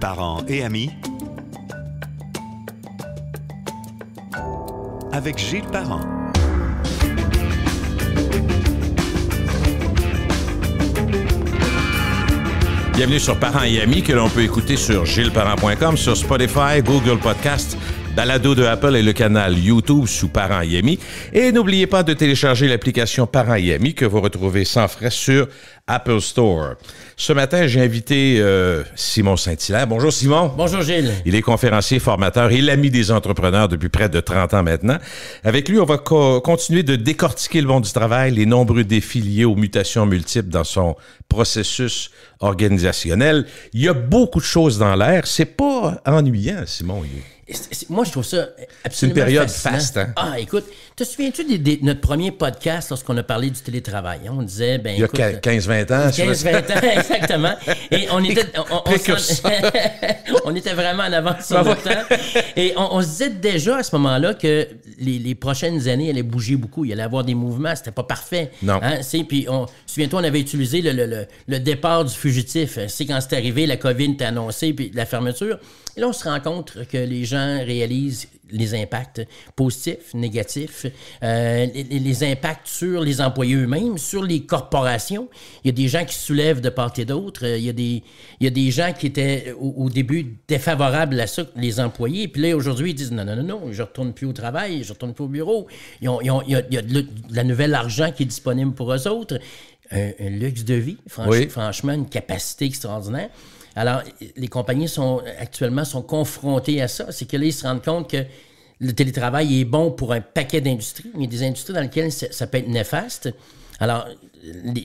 Parents et amis, avec Gilles Parent. Bienvenue sur Parents et amis que l'on peut écouter sur gillesparent.com, sur Spotify, Google Podcasts, Balado de Apple et le canal YouTube sous Parents et amis. Et n'oubliez pas de télécharger l'application Parents et amis que vous retrouvez sans frais sur Apple Store. Ce matin, j'ai invité Simon Saint-Hilaire. Bonjour Simon. Bonjour Gilles. Il est conférencier, formateur et l'ami des entrepreneurs depuis près de 30 ans maintenant. Avec lui, on va continuer de décortiquer le monde du travail, les nombreux défis liés aux mutations multiples dans son processus organisationnel. Il y a beaucoup de choses dans l'air. C'est pas ennuyant, Simon. Moi, je trouve ça absolument C'est une période fascinant. faste, hein? Ah, écoute, te souviens-tu de notre premier podcast lorsqu'on a parlé du télétravail? On disait, ben Il y a écoute, 15-20 ans. 15-20 ans, exactement. Et on était, on était vraiment en avance sur notre temps. Et on se disait déjà à ce moment-là que les prochaines années allaient bouger beaucoup. Il allait y avoir des mouvements. C'était pas parfait. Non. Hein, puis, souviens-toi, on avait utilisé le départ du fugitif. C'est quand c'est arrivé, la COVID était annoncée, puis la fermeture. Et là, on se rend compte que les gens réalisent les impacts positifs, négatifs, les impacts sur les employés eux-mêmes, sur les corporations. Il y a des gens qui se soulèvent de part et d'autre. Il y a des gens qui étaient au début défavorables à ça, les employés. Puis là, aujourd'hui, ils disent non, je ne retourne plus au travail, je ne retourne plus au bureau. Il y a de la nouvelle argent qui est disponible pour eux autres. Un luxe de vie, franchement, une capacité extraordinaire. Alors, les compagnies sont confrontées à ça. C'est que là, ils se rendent compte que le télétravail est bon pour un paquet d'industries, mais il y a des industries dans lesquelles ça peut être néfaste. Alors,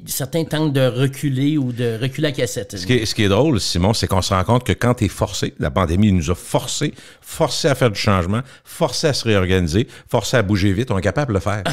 certains tentent de reculer ou de reculer à cassette. Ce qui est drôle, Simon, c'est qu'on se rend compte que quand tu es forcé, la pandémie nous a forcé à faire du changement, forcé à se réorganiser, forcé à bouger vite, on est capable de le faire.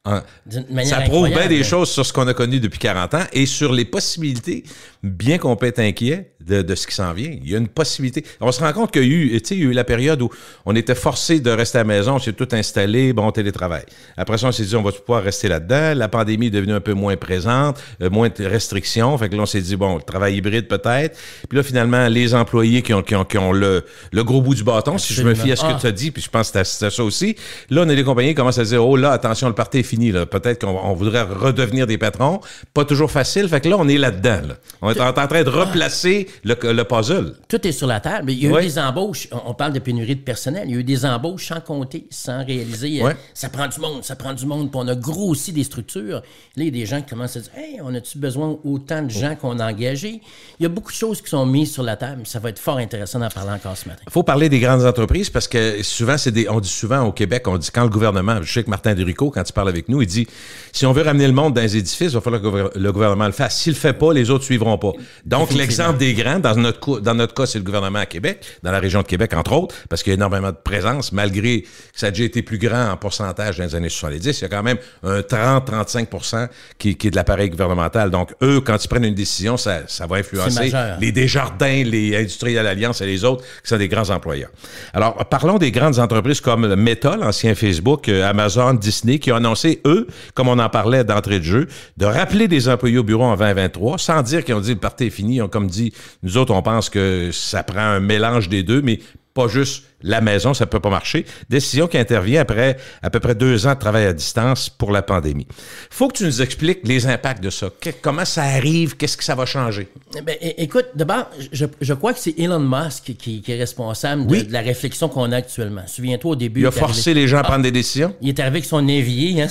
Ça prouve bien des choses sur ce qu'on a connu depuis 40 ans et sur les possibilités, bien qu'on peut être inquiet de ce qui s'en vient. Il y a une possibilité. On se rend compte qu'il y a eu la période où on était forcé de rester à la maison, on s'est tout installé, télétravail. Après ça, on s'est dit, on va pouvoir rester là-dedans. La pandémie est devenue un peu moins présente, moins de restrictions. Fait que là, on s'est dit, le travail hybride peut-être. Puis là, finalement, les employés qui ont le gros bout du bâton, si je me fie à ce que tu as dit, puis je pense que c'était ça aussi. Là, on a des compagnies qui commencent à dire, oh là, attention, le party est fini. Là. Peut-être qu'on voudrait redevenir des patrons. Pas toujours facile. Fait que là, on est là-dedans. Là. On est en train de replacer le puzzle. Tout est sur la table. Il y a eu des embauches. On parle de pénurie de personnel. Il y a eu des embauches sans compter, sans réaliser. Ça prend du monde. Puis on a grossi des structures. Là, il y a des gens qui commencent à dire, hey, on a-tu besoin autant de gens qu'on a engagés? Il y a beaucoup de choses qui sont mises sur la table. Ça va être fort intéressant d'en parler encore ce matin. Il faut parler des grandes entreprises parce que souvent, on dit souvent au Québec, on dit quand le gouvernement, je sais que Martin Derico, quand il parle avec nous, il dit, si on veut ramener le monde dans les édifices, il va falloir que le gouvernement le fasse. S'il le fait pas, les autres suivront pas. Donc, l'exemple des grands, dans notre cas, c'est le gouvernement à Québec, dans la région de Québec, entre autres, parce qu'il y a énormément de présence, malgré que ça a déjà été plus grand en pourcentage dans les années 70, il y a quand même un 30-35% qui est de l'appareil gouvernemental. Donc, eux, quand ils prennent une décision, ça va influencer les Desjardins, les Industriels Alliance et les autres, qui sont des grands employeurs. Alors, parlons des grandes entreprises comme Meta, l'ancien Facebook, Amazon, Disney, qui ont annoncé, eux, comme on en parlait d'entrée de jeu, de rappeler des employés au bureau en 2023, sans dire qu'ils ont dit le party est fini. Ils ont comme dit, nous autres, on pense que ça prend un mélange des deux, mais pas juste la maison, ça peut pas marcher. Décision qui intervient après à peu près 2 ans de travail à distance pour la pandémie. Faut que tu nous expliques les impacts de ça. Comment ça arrive? Qu'est-ce que ça va changer? Ben, écoute, d'abord, je crois que c'est Elon Musk qui est responsable de la réflexion qu'on a actuellement. Souviens-toi, au début... Il a forcé les gens à prendre des décisions? Il est arrivé avec son évier,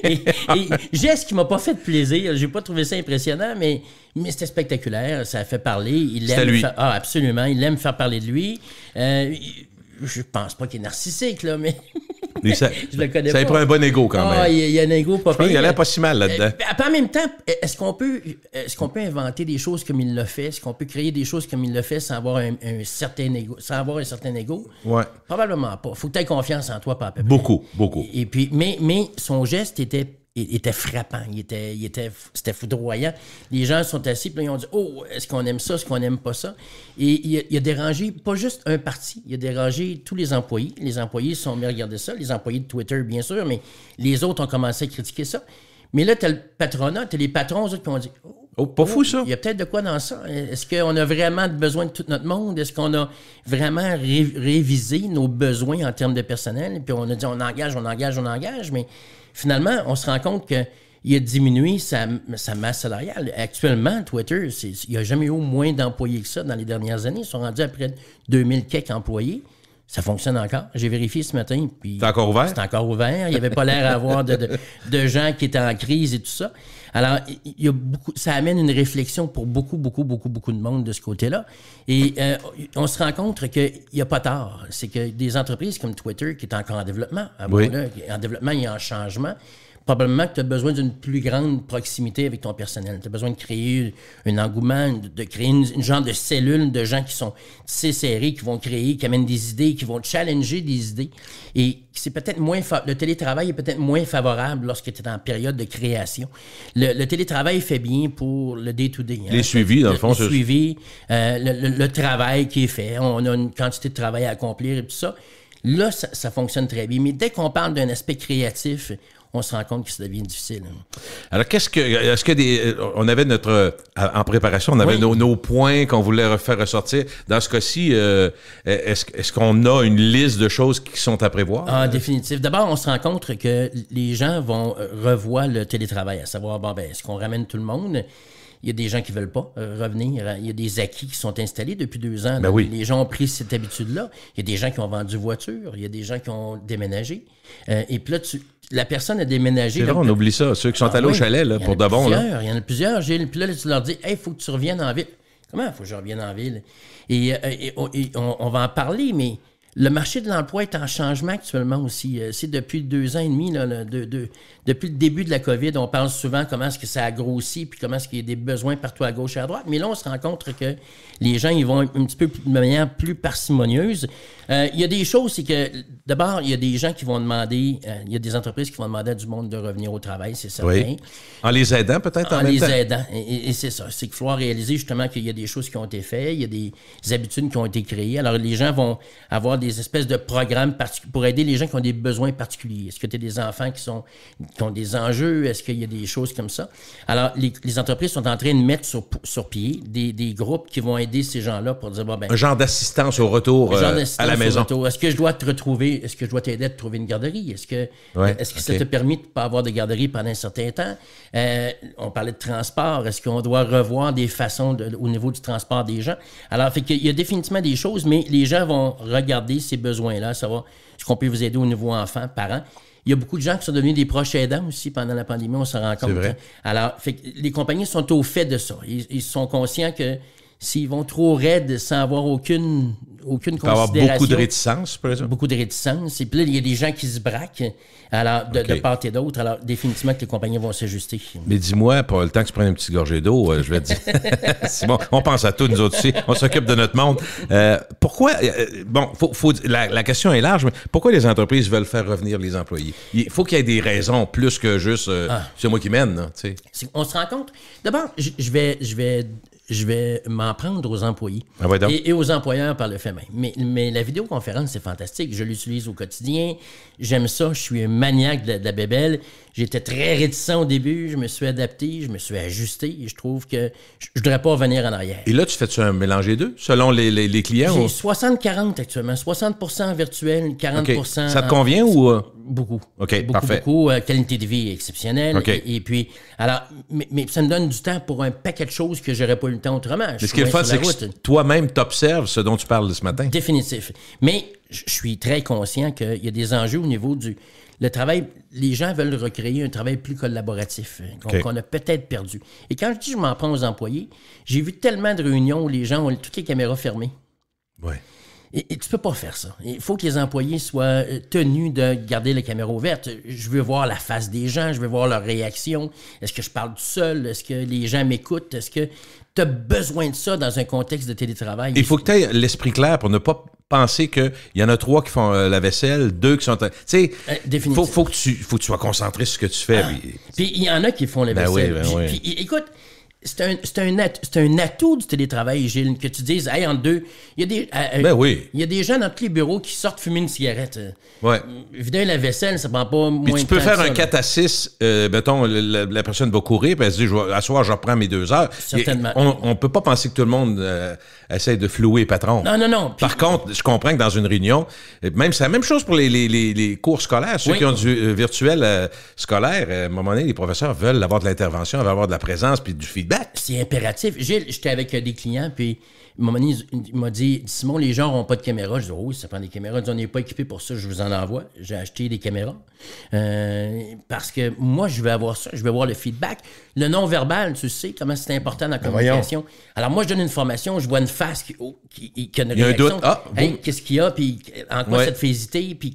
et geste qui m'a pas fait de plaisir. J'ai pas trouvé ça impressionnant, mais c'était spectaculaire. Ça a fait parler. C'était lui. Absolument. Il aime faire parler de lui. Je pense pas qu'il est narcissique, là, mais je le connais pas. Ça lui prend un bon ego quand même. Il y a un ego pas pire. Il a l'air pas si mal là-dedans. En même temps, est-ce qu'on peut inventer des choses comme il l'a fait? Est-ce qu'on peut créer des choses comme il l'a fait sans avoir un certain ego? Ouais. Probablement pas. Faut que tu aies confiance en toi, pas à peu près. Beaucoup. Et puis, mais son geste était frappant, c'était foudroyant. Les gens sont assis, puis là, ils ont dit « Oh, est-ce qu'on aime ça, est-ce qu'on n'aime pas ça? » Et il a dérangé pas juste un parti, il a dérangé tous les employés. Les employés se sont mis à regarder ça, les employés de Twitter, bien sûr, mais les autres ont commencé à critiquer ça. Mais là, tu as le patronat, tu as les patrons, eux autres, qui ont dit « Oh, Oh, pas fou, ça. Il y a peut-être de quoi dans ça. Est-ce qu'on a vraiment besoin de tout notre monde? Est-ce qu'on a vraiment révisé nos besoins en termes de personnel? Puis on a dit on engage, mais finalement, on se rend compte qu'il a diminué sa masse salariale. Actuellement, Twitter, il n'y a jamais eu moins d'employés que ça dans les dernières années. Ils sont rendus à près de 2000 quelques employés. Ça fonctionne encore. J'ai vérifié ce matin. C'est encore ouvert? C'est encore ouvert. Il n'y avait pas l'air d'avoir de gens qui étaient en crise et tout ça. Alors, il y a ça amène une réflexion pour beaucoup de monde de ce côté-là. Et on se rend compte qu'il n'y a pas tard. C'est que des entreprises comme Twitter, qui est encore en développement, en développement et en changement, probablement que tu as besoin d'une plus grande proximité avec ton personnel. Tu as besoin de créer un engouement, de créer une genre de cellule de gens qui sont tissés serrés, qui vont créer, qui amènent des idées, qui vont challenger des idées. Et c'est peut-être moins... Le télétravail est peut-être moins favorable lorsque tu es en période de création. Le télétravail fait bien pour le day-to-day. Les suivis, dans le fond. Le suivi, le travail qui est fait. On a une quantité de travail à accomplir et tout ça. Là, ça fonctionne très bien. Mais dès qu'on parle d'un aspect créatif, on se rend compte que ça devient difficile. Alors, on avait en préparation, on avait nos points qu'on voulait faire ressortir. Dans ce cas-ci, est-ce qu'on a une liste de choses qui sont à prévoir? Ah, définitif. D'abord, on se rend compte que les gens vont revoir le télétravail, à savoir, est-ce qu'on ramène tout le monde? Il y a des gens qui ne veulent pas revenir. Il y a des acquis qui sont installés depuis 2 ans. Ben oui. Les gens ont pris cette habitude-là. Il y a des gens qui ont vendu voiture. Il y a des gens qui ont déménagé. Et puis là, la personne a déménagé. C'est vrai, on oublie ça. Ceux qui sont allés au chalet, là, pour de bon. Il y en a plusieurs, Gilles. Puis là, tu leur dis, « Hey, il faut que tu reviennes en ville. » Comment il faut que je revienne en ville? Et on va en parler, mais le marché de l'emploi est en changement actuellement aussi. C'est depuis 2 ans et demi, là, depuis le début de la COVID, on parle souvent comment est-ce que ça a grossi puis comment est-ce qu'il y a des besoins partout à gauche et à droite. Mais là, on se rend compte que les gens, ils vont un petit peu de manière plus parcimonieuse. Il y a des choses, c'est que d'abord, il y a des gens qui vont demander, il y a des entreprises qui vont demander à du monde de revenir au travail, c'est certain. Oui. En les aidant peut-être en même temps. En les aidant, et c'est ça. C'est qu'il faut réaliser justement qu'il y a des choses qui ont été faites, il y a des habitudes qui ont été créées. Alors, les gens vont avoir des espèces de programmes pour aider les gens qui ont des besoins particuliers. Est-ce que tu as des enfants qui ont des enjeux? Est-ce qu'il y a des choses comme ça? Alors, les entreprises sont en train de mettre sur pied des groupes qui vont aider ces gens-là pour dire, un genre d'assistance au retour à la maison. Est-ce que je dois te retrouver? Est-ce que je dois t'aider à te trouver une garderie? Est-ce que ça te permet de ne pas avoir de garderie pendant un certain temps? On parlait de transport. Est-ce qu'on doit revoir des façons au niveau du transport des gens? Alors, fait qu'il y a définitivement des choses, mais les gens vont regarder ces besoins-là, savoir est-ce qu'on peut vous aider au niveau enfant, parents. Il y a beaucoup de gens qui sont devenus des proches aidants aussi pendant la pandémie, on s'en rend compte. C'est vrai. Alors, fait que les compagnies sont au fait de ça. Ils sont conscients que s'ils vont trop raides sans avoir aucune considération. Il avoir beaucoup de réticence, par exemple. Beaucoup de réticence. Et puis là, il y a des gens qui se braquent de part et d'autre. Alors, définitivement que les compagnies vont s'ajuster. Mais dis-moi, pour le temps que tu prennes une petite gorgée d'eau, je vais te dire. Simon, on pense à tout, nous autres aussi. On s'occupe de notre monde. Pourquoi... la question est large, mais pourquoi les entreprises veulent faire revenir les employés? Il faut qu'il y ait des raisons plus que juste c'est moi qui mène. Là, on se rend compte... D'abord, je vais m'en prendre aux employés et aux employeurs par le fait même. Mais la vidéoconférence, c'est fantastique. Je l'utilise au quotidien. J'aime ça. Je suis un maniaque de la bébelle. J'étais très réticent au début. Je me suis adapté. Je me suis ajusté. Et je trouve que je ne voudrais pas revenir en arrière. Et là, tu fais-tu un mélange des deux, selon les clients? J'ai 60-40 actuellement. 60% virtuel, 40%... Ça te convient ou... Beaucoup. OK, parfait. Beaucoup. Qualité de vie exceptionnelle. Okay. Et puis, alors, mais ça me donne du temps pour un paquet de choses que j'aurais pas eu le temps autrement. Mais ce qui est le fun, c'est que toi-même t'observes ce dont tu parles ce matin. Définitif. Mais je suis très conscient qu'il y a des enjeux au niveau le travail. Les gens veulent recréer un travail plus collaboratif qu'on a peut-être perdu. Et quand je dis je m'en prends aux employés, j'ai vu tellement de réunions où les gens ont toutes les caméras fermées. Oui. Et tu peux pas faire ça. Il faut que les employés soient tenus de garder la caméra ouverte. Je veux voir la face des gens, je veux voir leur réaction. Est-ce que je parle tout seul? Est-ce que les gens m'écoutent? Est-ce que tu as besoin de ça dans un contexte de télétravail? Il faut que tu aies l'esprit clair pour ne pas penser qu'il y en a 3 qui font la vaisselle, 2 qui sont... Tu sais, faut que tu sois concentré sur ce que tu fais. Puis il y en a qui font la vaisselle. Oui. Puis, écoute, C'est un atout du télétravail, Gilles, que tu dises, hey, entre deux, il y a des, il y a des gens dans tous les bureaux qui sortent fumer une cigarette. Ouais. Vider la vaisselle, ça prend pas moins de temps. Puis tu peux faire un ça, 4 à 6, mettons, la personne va courir, puis elle se dit, à soir, je reprends mes 2 heures. Certainement. On peut pas penser que tout le monde essaye de flouer patron. Non. Par contre, je comprends que dans une réunion, même c'est la même chose pour les cours scolaires. Ceux qui ont du virtuel scolaire, à un moment donné, les professeurs veulent avoir de l'intervention, veulent avoir de la présence puis du feedback. C'est impératif. Gilles, j'étais avec des clients, puis à un moment donné, il m'a dit, Simon, les gens n'ont pas de caméra. Je dis, oui, ça prend des caméras. Il dit, on n'est pas équipé pour ça, je vous en envoie. J'ai acheté des caméras. Parce que moi, je veux avoir ça, je veux avoir le feedback. Le non-verbal, tu sais comment c'est important dans la communication. Alors moi, je donne une formation, je vois une face qui a une réaction. Il y a un doute. Hey, qu'est-ce qu'il y a, puis en quoi ça te fait hésiter, puis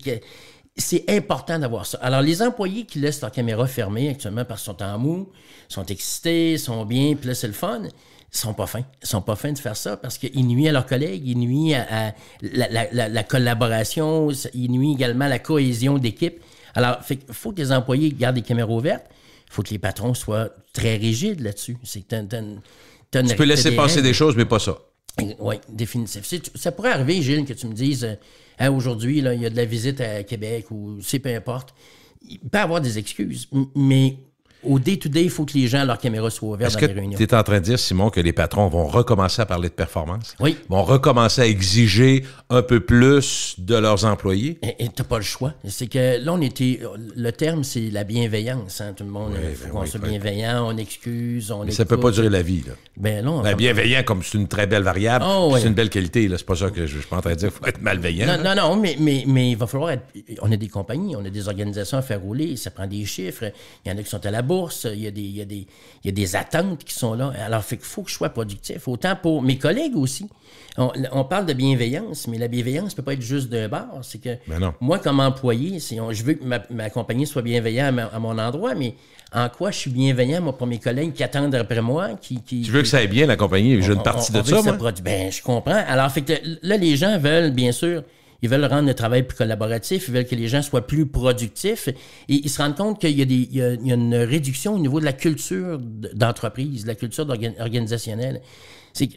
c'est important d'avoir ça. Alors, les employés qui laissent leur caméra fermée actuellement parce qu'ils sont en mou, sont excités, sont bien, puis là, c'est le fun, ils sont pas fins. Ils sont pas fins de faire ça parce qu'ils nuisent à leurs collègues, ils nuisent à la collaboration, ils nuisent également à la cohésion d'équipe. Alors, il faut que les employés gardent les caméras ouvertes, il faut que les patrons soient très rigides là-dessus. Tu peux laisser passer des choses, mais pas ça. Oui, définitif. Ça pourrait arriver, Gilles, que tu me dises aujourd'hui, là, il y a de la visite à Québec ou peu importe. Il peut y avoir des excuses, mais au day-to-day, il faut que les gens, leurs caméras soient ouvertes dans les réunions. Est-ce que tu es en train de dire, Simon, que les patrons vont recommencer à parler de performance? Oui. Vont recommencer à exiger un peu plus de leurs employés? Et tu n'as pas le choix. C'est que là, le terme, c'est la bienveillance. Hein? Tout le monde, il faut qu'on soit bienveillant, on excuse, on Mais ça ne peut pas durer la vie. Là. Ben non. Bienveillant, comme c'est une très belle variable, c'est une belle qualité. C'est pas ça que je suis pas en train de dire qu'il faut être malveillant. Non, mais il va falloir être... On a des compagnies, on a des organisations à faire rouler, ça prend des chiffres. Il y en a qui sont à la bourse, il y a des attentes qui sont là. Alors, il faut que je sois productif. Autant pour mes collègues aussi. On parle de bienveillance, mais la bienveillance ne peut pas être juste d'un bord. C'est que moi, comme employé, je veux que ma compagnie soit bienveillante à mon endroit, mais en quoi je suis bienveillant, moi, pour mes collègues qui attendent après moi? Tu veux que ça aille bien, la compagnie? J'ai une partie de ça, moi. Ben, je comprends. Alors, fait que là, les gens veulent, bien sûr, ils veulent rendre le travail plus collaboratif, ils veulent que les gens soient plus productifs et ils se rendent compte qu'il y a une réduction au niveau de la culture d'entreprise, de la culture organisationnelle.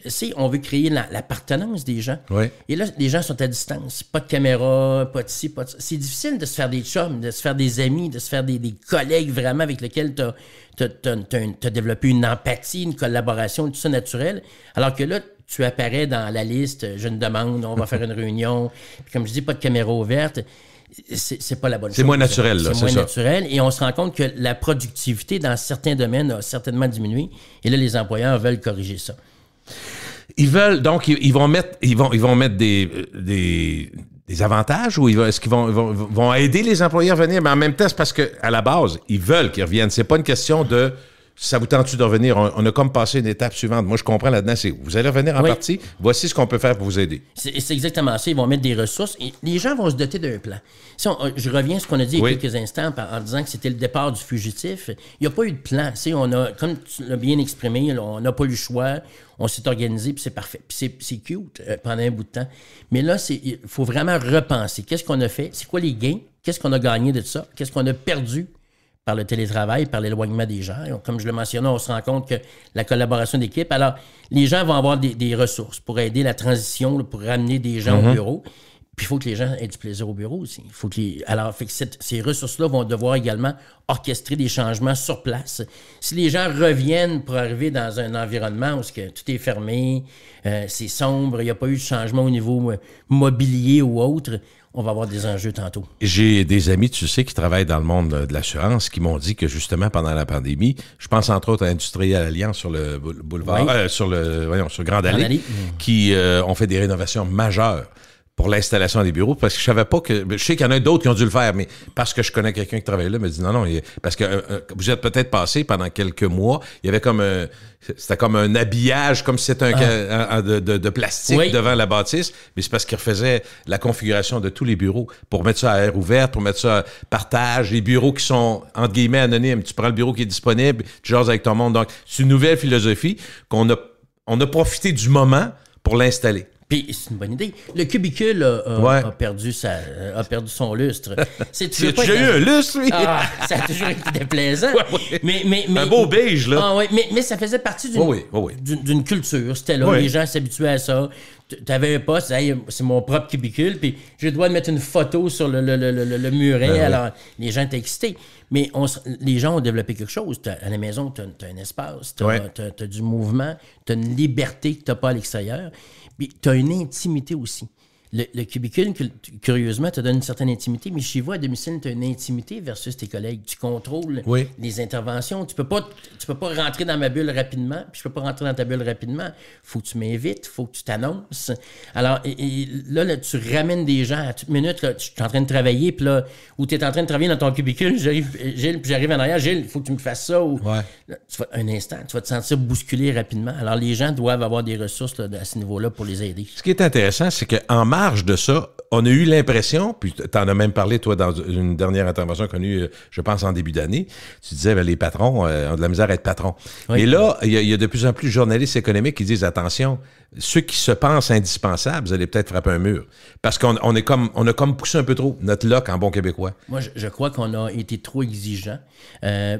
C'est on veut créer l'appartenance des gens. Oui. Et là, les gens sont à distance. Pas de caméra, pas de ci, pas de ça. C'est difficile de se faire des chums, de se faire des amis, de se faire des collègues vraiment avec lesquels tu as développé une empathie, une collaboration, tout ça naturel. Alors que là, tu apparais dans la liste, j'ai une demande, on va faire une réunion. Puis comme je dis, pas de caméra ouverte. C'est pas la bonne chose. C'est moins naturel, là, c'est moins naturel. Et on se rend compte que la productivité dans certains domaines a certainement diminué. Et là, les employeurs veulent corriger ça. Ils veulent, donc, ils vont mettre des avantages ou est-ce qu'ils vont aider les employés à revenir? Mais en même temps, c'est parce qu'à la base, ils veulent qu'ils reviennent. C'est pas une question de ça vous tente-tu de revenir? On a comme passé une étape suivante. Moi, je comprends là-dedans, c'est vous allez revenir en partie. Voici ce qu'on peut faire pour vous aider. C'est exactement ça. Ils vont mettre des ressources et les gens vont se doter d'un plan. Si je reviens à ce qu'on a dit il y a quelques instants en disant que c'était le départ du fugitif. Il n'y a pas eu de plan. Comme tu l'as bien exprimé, là, on n'a pas eu le choix. On s'est organisé, puis c'est parfait. Puis c'est cute pendant un bout de temps. Mais là, il faut vraiment repenser. Qu'est-ce qu'on a fait? C'est quoi les gains? Qu'est-ce qu'on a gagné de ça? Qu'est-ce qu'on a perdu par le télétravail, par l'éloignement des gens? Comme je le mentionnais, on se rend compte que la collaboration d'équipe... Alors, les gens vont avoir des ressources pour aider la transition, pour ramener des gens au bureau. Puis il faut que les gens aient du plaisir au bureau aussi. Alors, ces ressources-là vont devoir également orchestrer des changements sur place. Si les gens reviennent pour arriver dans un environnement où tout est fermé, c'est sombre, il n'y a pas eu de changement au niveau mobilier ou autre, on va avoir des enjeux tantôt. J'ai des amis, tu sais, qui travaillent dans le monde de l'assurance, qui m'ont dit que justement, pendant la pandémie, je pense entre autres à Industriel Alliance sur le boulevard, sur Grande Allée, qui ont fait des rénovations majeures pour l'installation des bureaux, parce que je savais pas que... Je sais qu'il y en a d'autres qui ont dû le faire, mais parce que je connais quelqu'un qui travaille là, me dit non, parce que vous êtes peut-être passé pendant quelques mois, il y avait c'était comme un habillage, comme si c'était de plastique devant la bâtisse, mais c'est parce qu'ils refaisaient la configuration de tous les bureaux pour mettre ça à air ouvert, pour mettre ça à partage, les bureaux qui sont, entre guillemets, anonymes. Tu prends le bureau qui est disponible, tu jases avec ton monde. Donc, c'est une nouvelle philosophie on a profité du moment pour l'installer. Puis c'est une bonne idée. Le cubicule a perdu son lustre. Tu as déjà eu un lustre, lui? Ça a toujours été déplaisant. Mais, un beau beige, là. Mais ça faisait partie d'une culture. C'était là, les gens s'habituaient à ça. T'avais un poste, c'est mon propre cubicule, puis j'ai le droit de mettre une photo sur le muret. Alors, les gens étaient excités. Mais les gens ont développé quelque chose. À la maison, t'as un espace, t'as du mouvement, t'as une liberté que t'as pas à l'extérieur. Puis tu as une intimité aussi. Le cubicule, curieusement, te donne une certaine intimité, mais chez vous, à domicile, tu as une intimité versus tes collègues. Tu contrôles les interventions. Tu peux pas rentrer dans ma bulle rapidement, puis je peux pas rentrer dans ta bulle rapidement. Faut que tu m'invites, faut que tu t'annonces. Alors, là, tu ramènes des gens à toute minute. Là, tu es en train de travailler, puis là, ou tu es en train de travailler dans ton cubicule, j'arrive en arrière, Gilles, il faut que tu me fasses ça. Ou, là, un instant, tu vas te sentir bousculé rapidement. Alors, les gens doivent avoir des ressources là, à ce niveau-là pour les aider. Ce qui est intéressant, c'est qu'en marge de ça, on a eu l'impression, puis tu en as même parlé, toi, dans une dernière intervention qu'on a eue, je pense, en début d'année, tu disais, les patrons ont de la misère à être patrons. Oui. Et là, il y a de plus en plus de journalistes économiques qui disent, attention, ceux qui se pensent indispensables, vous allez peut-être frapper un mur. Parce qu'on a comme poussé un peu trop notre loc en bon québécois. Moi, je crois qu'on a été trop exigeants.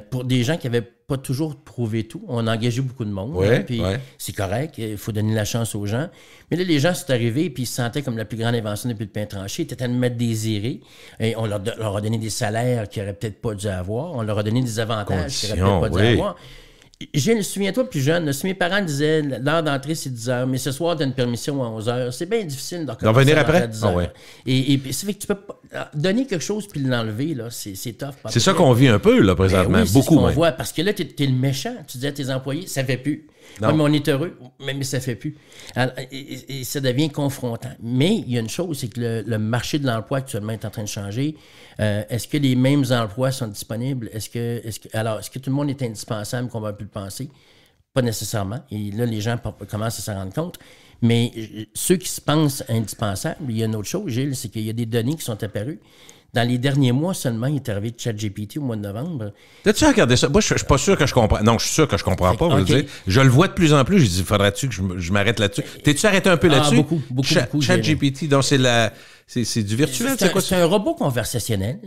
Pour des gens qui avaient pas toujours prouvé tout. On a engagé beaucoup de monde. Puis c'est correct. Il faut donner la chance aux gens. Mais là, les gens sont arrivés puis ils se sentaient comme la plus grande invention depuis le pain tranché. Ils étaient tellement désirés. Et on leur a donné des salaires qu'ils n'auraient peut-être pas dû avoir. On leur a donné des avantages qu'ils n'auraient peut-être pas dû avoir. Gilles, souviens-toi plus jeune, si mes parents disaient l'heure d'entrée c'est 10 heures, mais ce soir tu as une permission à 11 heures, c'est bien difficile de revenir après à 10 heures. Et ça fait que tu peux pas donner quelque chose puis l'enlever, là, c'est tough. C'est ça qu'on vit un peu là présentement, oui, beaucoup. C'est ce qu'on voit, parce que là, t'es le méchant. Tu dis à tes employés, ça fait plus. Oui, mais on est heureux, mais ça fait plus. Alors, et ça devient confrontant. Mais il y a une chose, c'est que le marché de l'emploi actuellement est en train de changer. Est-ce que les mêmes emplois sont disponibles? Est-ce que tout le monde est indispensable qu'on va plus le penser? Pas nécessairement. Et là, les gens commencent à s'en rendre compte. Mais ceux qui se pensent indispensables, il y a une autre chose, Gilles, c'est qu'il y a des données qui sont apparues. Dans les derniers mois seulement, il est arrivé de ChatGPT au mois de novembre. T'as-tu regardé ça? Moi, je suis pas sûr que je comprends. Non, je suis sûr que je comprends pas. Okay. Je le vois de plus en plus. J'ai dit, faudrait-tu que je m'arrête là-dessus? T'es-tu arrêté un peu là-dessus? Beaucoup. ChatGPT, donc c'est du virtuel, c'est quoi? C'est un robot conversationnel.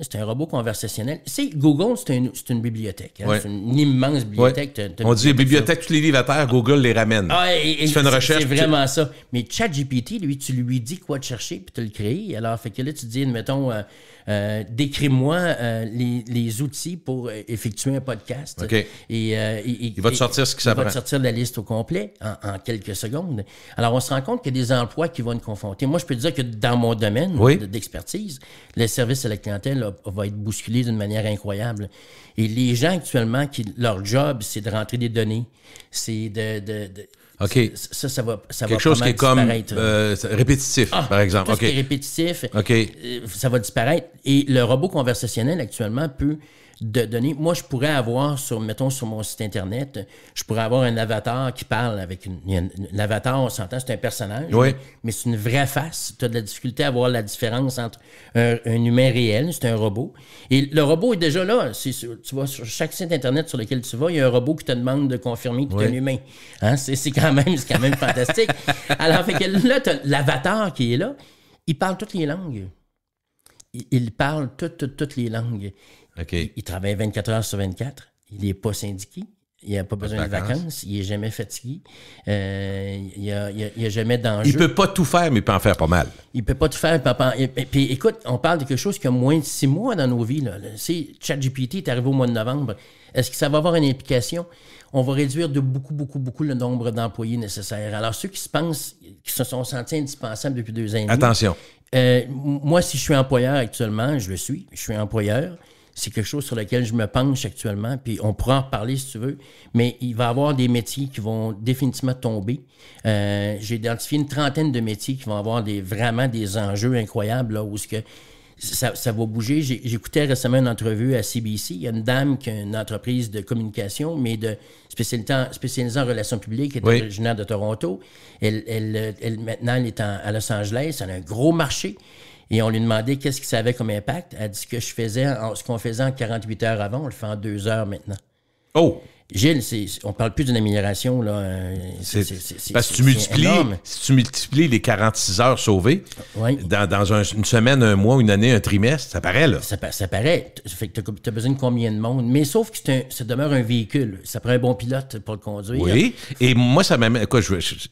Google, c'est une bibliothèque. C'est une immense bibliothèque. On dit bibliothèque, tous les livres à terre, Google les ramène. Tu fais une recherche. C'est vraiment ça. Mais ChatGPT, lui, tu lui dis quoi te chercher, puis tu le crées. Alors, fait que là, tu dis, admettons, décris-moi les outils pour effectuer un podcast. Okay. Il va te sortir ce qui s'apprend. Il va te sortir la liste au complet en quelques secondes. Alors, on se rend compte qu'il y a des emplois qui vont nous confronter. Moi, je peux te dire que dans mon domaine d'expertise, le service à la clientèle va être bousculé d'une manière incroyable. Et les gens actuellement, leur job, c'est de rentrer des données, c'est OK. Ça va quelque chose qui est comme répétitif, par exemple. Tout ce qui est répétitif, ça va disparaître. Et le robot conversationnel, actuellement, peut donner... Moi, je pourrais avoir, sur mon site Internet, je pourrais avoir un avatar qui parle avec l'avatar, on s'entend, c'est un personnage, mais c'est une vraie face. Tu as de la difficulté à voir la différence entre un humain réel, c'est un robot. Et le robot est déjà là. Tu vois, sur chaque site Internet sur lequel tu vas, il y a un robot qui te demande de confirmer que tu es un humain. Hein? C'est quand même fantastique. Alors, fait que là, tu as l'avatar qui est là. Il parle toutes les langues. Il parle toutes les langues. Okay. Il travaille 24 heures sur 24. Il n'est pas syndiqué. Il n'a pas besoin de vacances. Il n'est jamais fatigué. Il n'y a jamais d'enjeu. Il ne peut pas tout faire, mais il peut en faire pas mal. Il ne peut pas tout faire. Puis écoute, on parle de quelque chose qui a moins de 6 mois dans nos vies. ChatGPT est arrivé au mois de novembre. Est-ce que ça va avoir une implication? On va réduire de beaucoup le nombre d'employés nécessaires. Alors, ceux qui se sont sentis indispensables depuis 2 ans et demi... Attention. Moi, si je suis employeur actuellement, je suis employeur. C'est quelque chose sur lequel je me penche actuellement, puis on pourra en reparler si tu veux, mais il va y avoir des métiers qui vont définitivement tomber. J'ai identifié une trentaine de métiers qui vont avoir vraiment des enjeux incroyables, là, où ça va bouger. J'écoutais récemment une entrevue à CBC. Il y a une dame qui a une entreprise de communication, mais spécialisée en relations publiques, qui est originaire de Toronto. Maintenant, elle est à Los Angeles. Elle a un gros marché. Et on lui demandait qu'est-ce qu'il savait comme impact. Elle dit ce qu'on faisait en 48 heures avant, on le fait en 2 heures maintenant. Oh! Gilles, on parle plus d'une amélioration, là. Parce que si tu multiplies les 46 heures sauvées dans une semaine, un mois, une année, un trimestre, ça paraît, là. Ça paraît. Fait que tu as besoin de combien de monde? Mais sauf que ça demeure un véhicule. Ça prend un bon pilote pour le conduire. Oui. Et moi, ça m'amène...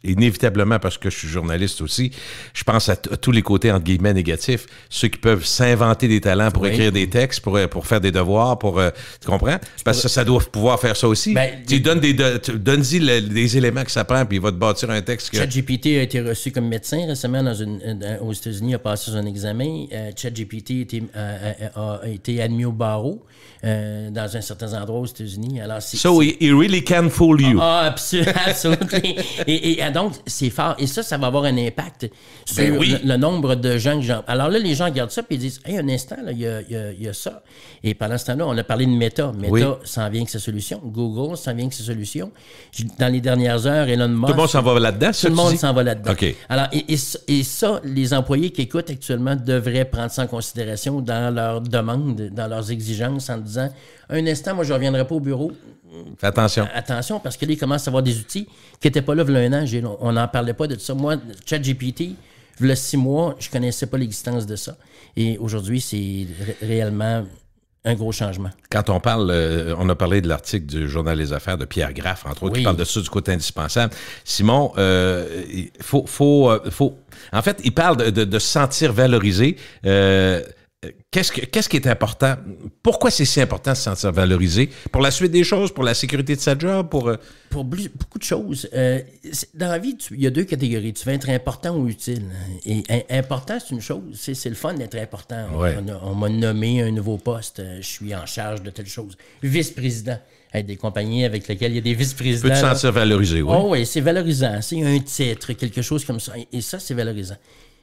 inévitablement, parce que je suis journaliste aussi, je pense à tous les côtés, entre guillemets, négatifs. Ceux qui peuvent s'inventer des talents pour écrire des textes, pour faire des devoirs, tu comprends? Parce que ça doit pouvoir faire ça aussi. Tu donnes-y des éléments que ça prend, puis il va te bâtir un texte. ChatGPT a été reçu comme médecin récemment aux États-Unis, a passé un examen. ChatGPT a été admis au barreau dans un certain endroit aux États-Unis. Alors, so he really can fool you. Absolument. et donc, c'est fort. Et ça va avoir un impact sur le nombre de gens que j'en... Alors là, les gens regardent ça, puis ils disent, « Hey, un instant, là, il y a ça. » Et pendant ce temps-là, on a parlé de Meta. Meta s'en vient avec ses solutions. Google s'en vient avec ses solutions. Dans les dernières heures, Elon Musk... Tout le monde s'en va là-dedans, Tout le monde s'en va là-dedans. OK. Alors, et ça, les employés qui écoutent actuellement devraient prendre ça en considération dans leurs demandes, dans leurs exigences, en disant, un instant, moi, je ne reviendrai pas au bureau. Fais attention. Attention, parce que là, ils commencent à avoir des outils qui n'étaient pas là il y a un an. On n'en parlait pas de ça. Moi, ChatGPT, il y a 6 mois, je ne connaissais pas l'existence de ça. Et aujourd'hui, c'est réellement un gros changement. Quand on parle, on a parlé de l'article du Journal des Affaires de Pierre Graff, entre autres, qui parle de ça du côté indispensable. Simon, il faut... En fait, il parle de se sentir valorisé. Qu'est-ce qui est important? Pourquoi c'est si important de se sentir valorisé? Pour la suite des choses? Pour la sécurité de sa job? Pour beaucoup de choses. Dans la vie, il y a 2 catégories. Tu veux être important ou utile. Et important, c'est une chose. C'est le fun d'être important. Ouais. On m'a nommé un nouveau poste. Je suis en charge de telle chose. Vice-président. Être des compagnies avec lesquelles il y a des vice-présidents. Peux-tu te sentir valorisé? Oui. Oh oui, c'est valorisant. C'est un titre, quelque chose comme ça. Et ça, c'est valorisant.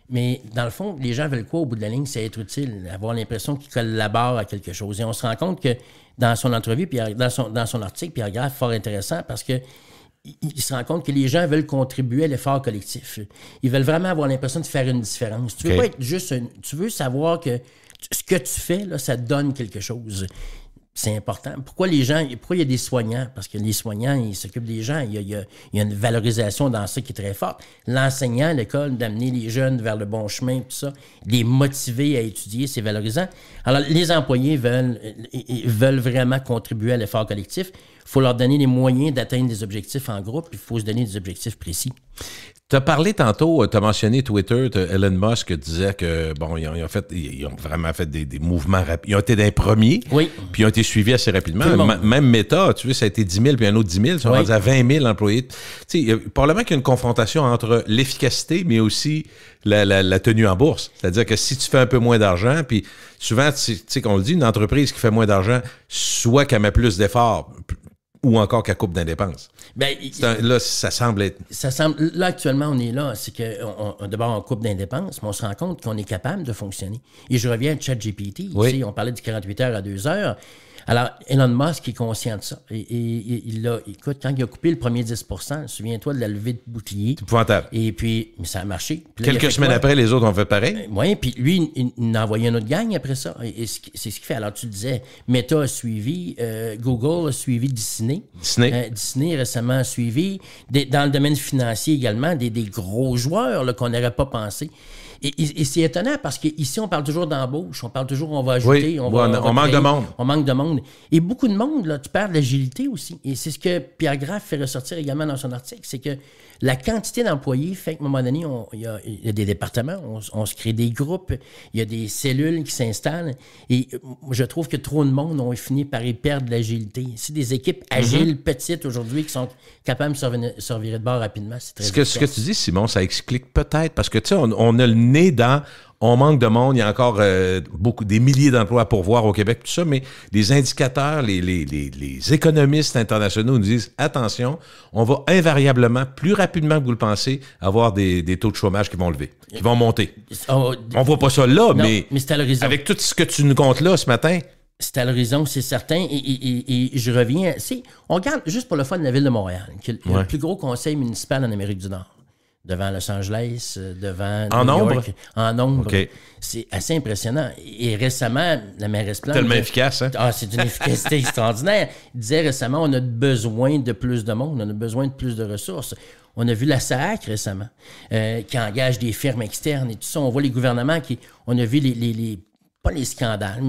Mais dans le fond, les gens veulent quoi au bout de la ligne? C'est être utile, avoir l'impression qu'ils collaborent à quelque chose. Et on se rend compte que dans son entrevue, dans son article, Pierre Graff, fort intéressant, parce que il se rend compte que les gens veulent contribuer à l'effort collectif. Ils veulent vraiment avoir l'impression de faire une différence. Tu veux pas être juste... Tu veux savoir que ce que tu fais, là, ça te donne quelque chose. C'est important. Pourquoi il y a des soignants? Parce que les soignants, ils s'occupent des gens. Il y a une valorisation dans ça qui est très forte. L'enseignant à l'école, d'amener les jeunes vers le bon chemin, tout ça, les motiver à étudier, c'est valorisant. Alors, les employés veulent vraiment contribuer à l'effort collectif. Il faut leur donner les moyens d'atteindre des objectifs en groupe, puis il faut se donner des objectifs précis. Tu as parlé tantôt, tu as mentionné Twitter, Elon Musk disait que, bon, ils ont vraiment fait des mouvements rapides. Ils ont été des premiers, puis ils ont été suivis assez rapidement. Même Meta, tu vois, ça a été 10 000 puis un autre 10 000, ils sont rendus à 20 000 employés. Tu sais, probablement qu'il y a une confrontation entre l'efficacité, mais aussi la tenue en bourse. C'est-à-dire que si tu fais un peu moins d'argent, puis souvent, tu sais, qu'on le dit, une entreprise qui fait moins d'argent, soit qu'elle met plus d'efforts, ou encore qu'elle coupe dans dépenses. Là, ça semble être... Là, actuellement, on est là. C'est que d'abord, on coupe dans dépenses, mais on se rend compte qu'on est capable de fonctionner. Et je reviens à ChatGPT. Oui. On parlait de 48 heures à 2 heures. Alors, Elon Musk est conscient de ça. Écoute, quand il a coupé le premier 10%, souviens-toi de la levée de bouclier. C'est épouvantable. Et puis, mais ça a marché. Puis là, quelques semaines après, les autres ont fait pareil. Oui, puis lui, il a envoyé une autre gang après ça. Et c'est ce qu'il fait. Alors, tu le disais, Meta a suivi, Google a suivi Disney. Disney récemment a suivi. Dans le domaine financier également, des gros joueurs là, qu'on n'aurait pas pensé. Et c'est étonnant parce qu'ici, on parle toujours d'embauche, on parle toujours, on va ajouter, on manque de monde. On manque de monde. Et beaucoup de monde, là, tu perds de l'agilité aussi. Et c'est ce que Pierre Graff fait ressortir également dans son article, c'est que la quantité d'employés fait qu'à un moment donné, il y a des départements, on se crée des groupes, il y a des cellules qui s'installent. Et je trouve que trop de monde ont fini par y perdre l'agilité. C'est des équipes agiles, petites aujourd'hui, qui sont capables de se revirer de bord rapidement. C'est très ce que tu dis, Simon, ça explique peut-être, parce que tu sais, on a le nez dans... On manque de monde, il y a encore des milliers d'emplois à pourvoir au Québec, tout ça, mais les indicateurs, les économistes internationaux nous disent, attention, on va invariablement, plus rapidement que vous le pensez, avoir des taux de chômage qui vont lever, qui vont monter. On voit pas ça là, mais c'est à l'horizon. Avec tout ce que tu nous comptes là ce matin... C'est à l'horizon, c'est certain. Et je reviens... On regarde juste pour le fun de la Ville de Montréal, qui est le plus gros conseil municipal en Amérique du Nord. devant Los Angeles, devant En New nombre? York. En nombre. OK. C'est assez impressionnant. Et récemment, la mairesse Plante... Tellement efficace, hein? Ah, c'est d'une efficacité extraordinaire. Il disait récemment, on a besoin de plus de monde, on a besoin de plus de ressources. On a vu la SAAC récemment, qui engage des firmes externes et tout ça. On voit les gouvernements qui... On a vu pas les scandales,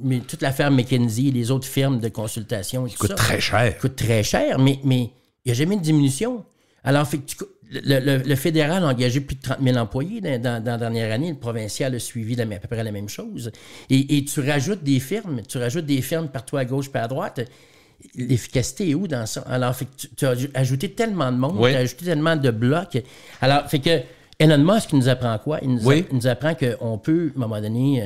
mais toute l'affaire McKinsey et les autres firmes de consultation et tout ça. Coûte très cher. Coûte très cher, mais il n'y a jamais de diminution. Alors, fait que le fédéral a engagé plus de 30 000 employés dans la dernière année. Le provincial a suivi à peu près la même chose. Et tu rajoutes des firmes partout à gauche et à droite. L'efficacité est où dans ça? Alors, fait que tu as ajouté tellement de monde, tu as ajouté tellement de blocs. Alors, fait que Elon Musk nous apprend quoi? Il nous apprend qu'on peut, à un moment donné...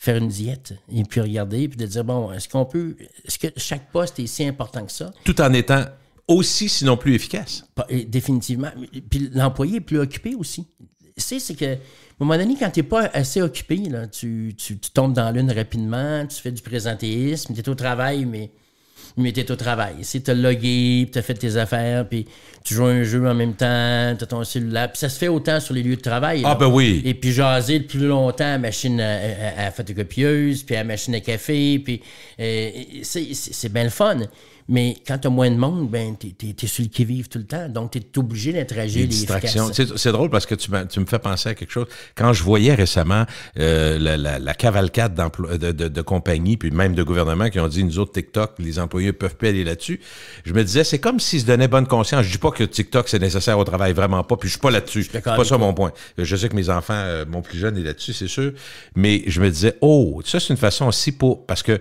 faire une diète et puis regarder puis de dire, bon, est-ce que chaque poste est si important que ça? Tout en étant aussi, sinon plus efficace. Définitivement. Puis l'employé est plus occupé aussi. C'est que, à un moment donné, quand tu n'es pas assez occupé, là, tu tombes dans l'une rapidement, tu fais du présentéisme, tu es au travail, mais tu es au travail. Si tu as logué, tu as fait tes affaires, puis tu joues un jeu en même temps, tu as ton cellulaire. Puis ça se fait autant sur les lieux de travail. Ah, ben oui. Et puis jaser le plus longtemps à la machine à photocopieuse, puis à la machine à café, puis c'est bien le fun. Mais quand tu as moins de monde, ben t'es sur le qui-vive tout le temps. Donc, tu es obligé d'interagir les distractions. C'est drôle parce que tu me fais penser à quelque chose. Quand je voyais récemment la cavalcade de compagnies, puis même de gouvernements qui ont dit, nous autres, TikTok, les employés ne peuvent plus aller là-dessus, je me disais, c'est comme s'ils se donnaient bonne conscience. Je dis pas que TikTok, c'est nécessaire au travail, vraiment pas, puis je suis pas là-dessus. C'est pas ça mon point. Je sais que mes enfants, mon plus jeune est là-dessus, c'est sûr. Mais je me disais, ça, c'est une façon aussi parce que,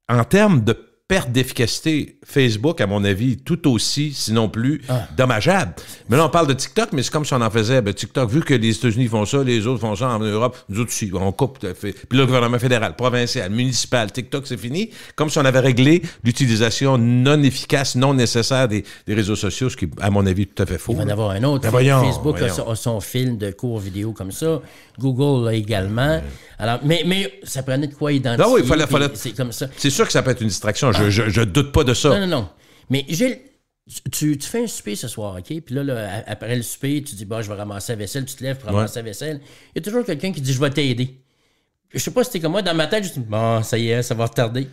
en termes de perte d'efficacité, Facebook, à mon avis, tout aussi, sinon plus, dommageable. Mais là, on parle de TikTok, mais c'est comme si on en faisait, TikTok, vu que les États-Unis font ça, les autres font ça en Europe, nous autres aussi, on coupe. Puis là, le gouvernement fédéral, provincial, municipal, TikTok, c'est fini. Comme si on avait réglé l'utilisation non efficace, non nécessaire des réseaux sociaux, ce qui, à mon avis, est tout à fait faux. Il va y en avoir un autre. Facebook a son fil de cours vidéo comme ça. Google l'a également. Alors, mais ça prenait de quoi identifier. Non, oui, il fallait. C'est comme ça. C'est sûr que ça peut être une distraction. Je doute pas de ça. Non. Mais Gilles, tu fais un souper ce soir, OK? Puis là, après le souper, tu dis, je vais ramasser la vaisselle. Tu te lèves pour ramasser la vaisselle. Il y a toujours quelqu'un qui dit, je vais t'aider. Je sais pas si c'était comme moi. Dans ma tête, je dis, ça y est, ça va retarder.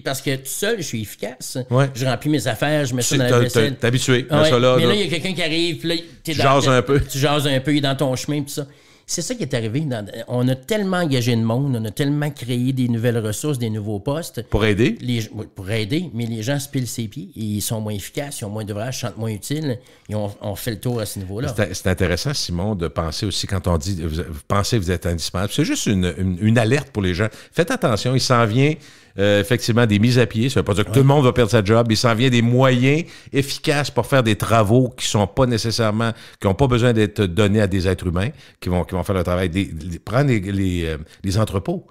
Parce que tout seul, je suis efficace. Ouais. Je remplis mes affaires, je mets ça dans la vaisselle. T'es habitué. Mais là, il y a quelqu'un qui arrive, puis là, tu jases un peu. Tu jases un peu, il est dans ton chemin, puis ça. C'est ça qui est arrivé. On a tellement engagé de monde, on a tellement créé des nouvelles ressources, des nouveaux postes. Pour aider? Pour aider, mais les gens se pilent ses pieds. Ils sont moins efficaces, ils ont moins d'ouvrages, ils se sentent moins utiles. Et on fait le tour à ce niveau-là. C'est intéressant, Simon, de penser aussi, quand on dit vous pensez que vous êtes indispensable, c'est juste une alerte pour les gens. Faites attention, il s'en vient effectivement des mises à pied. Ça ne veut pas dire que tout le monde va perdre sa job. Il s'en vient des moyens efficaces pour faire des travaux qui sont pas nécessairement, qui n'ont pas besoin d'être donnés à des êtres humains, qui vont faire le travail. Prendre les entrepôts.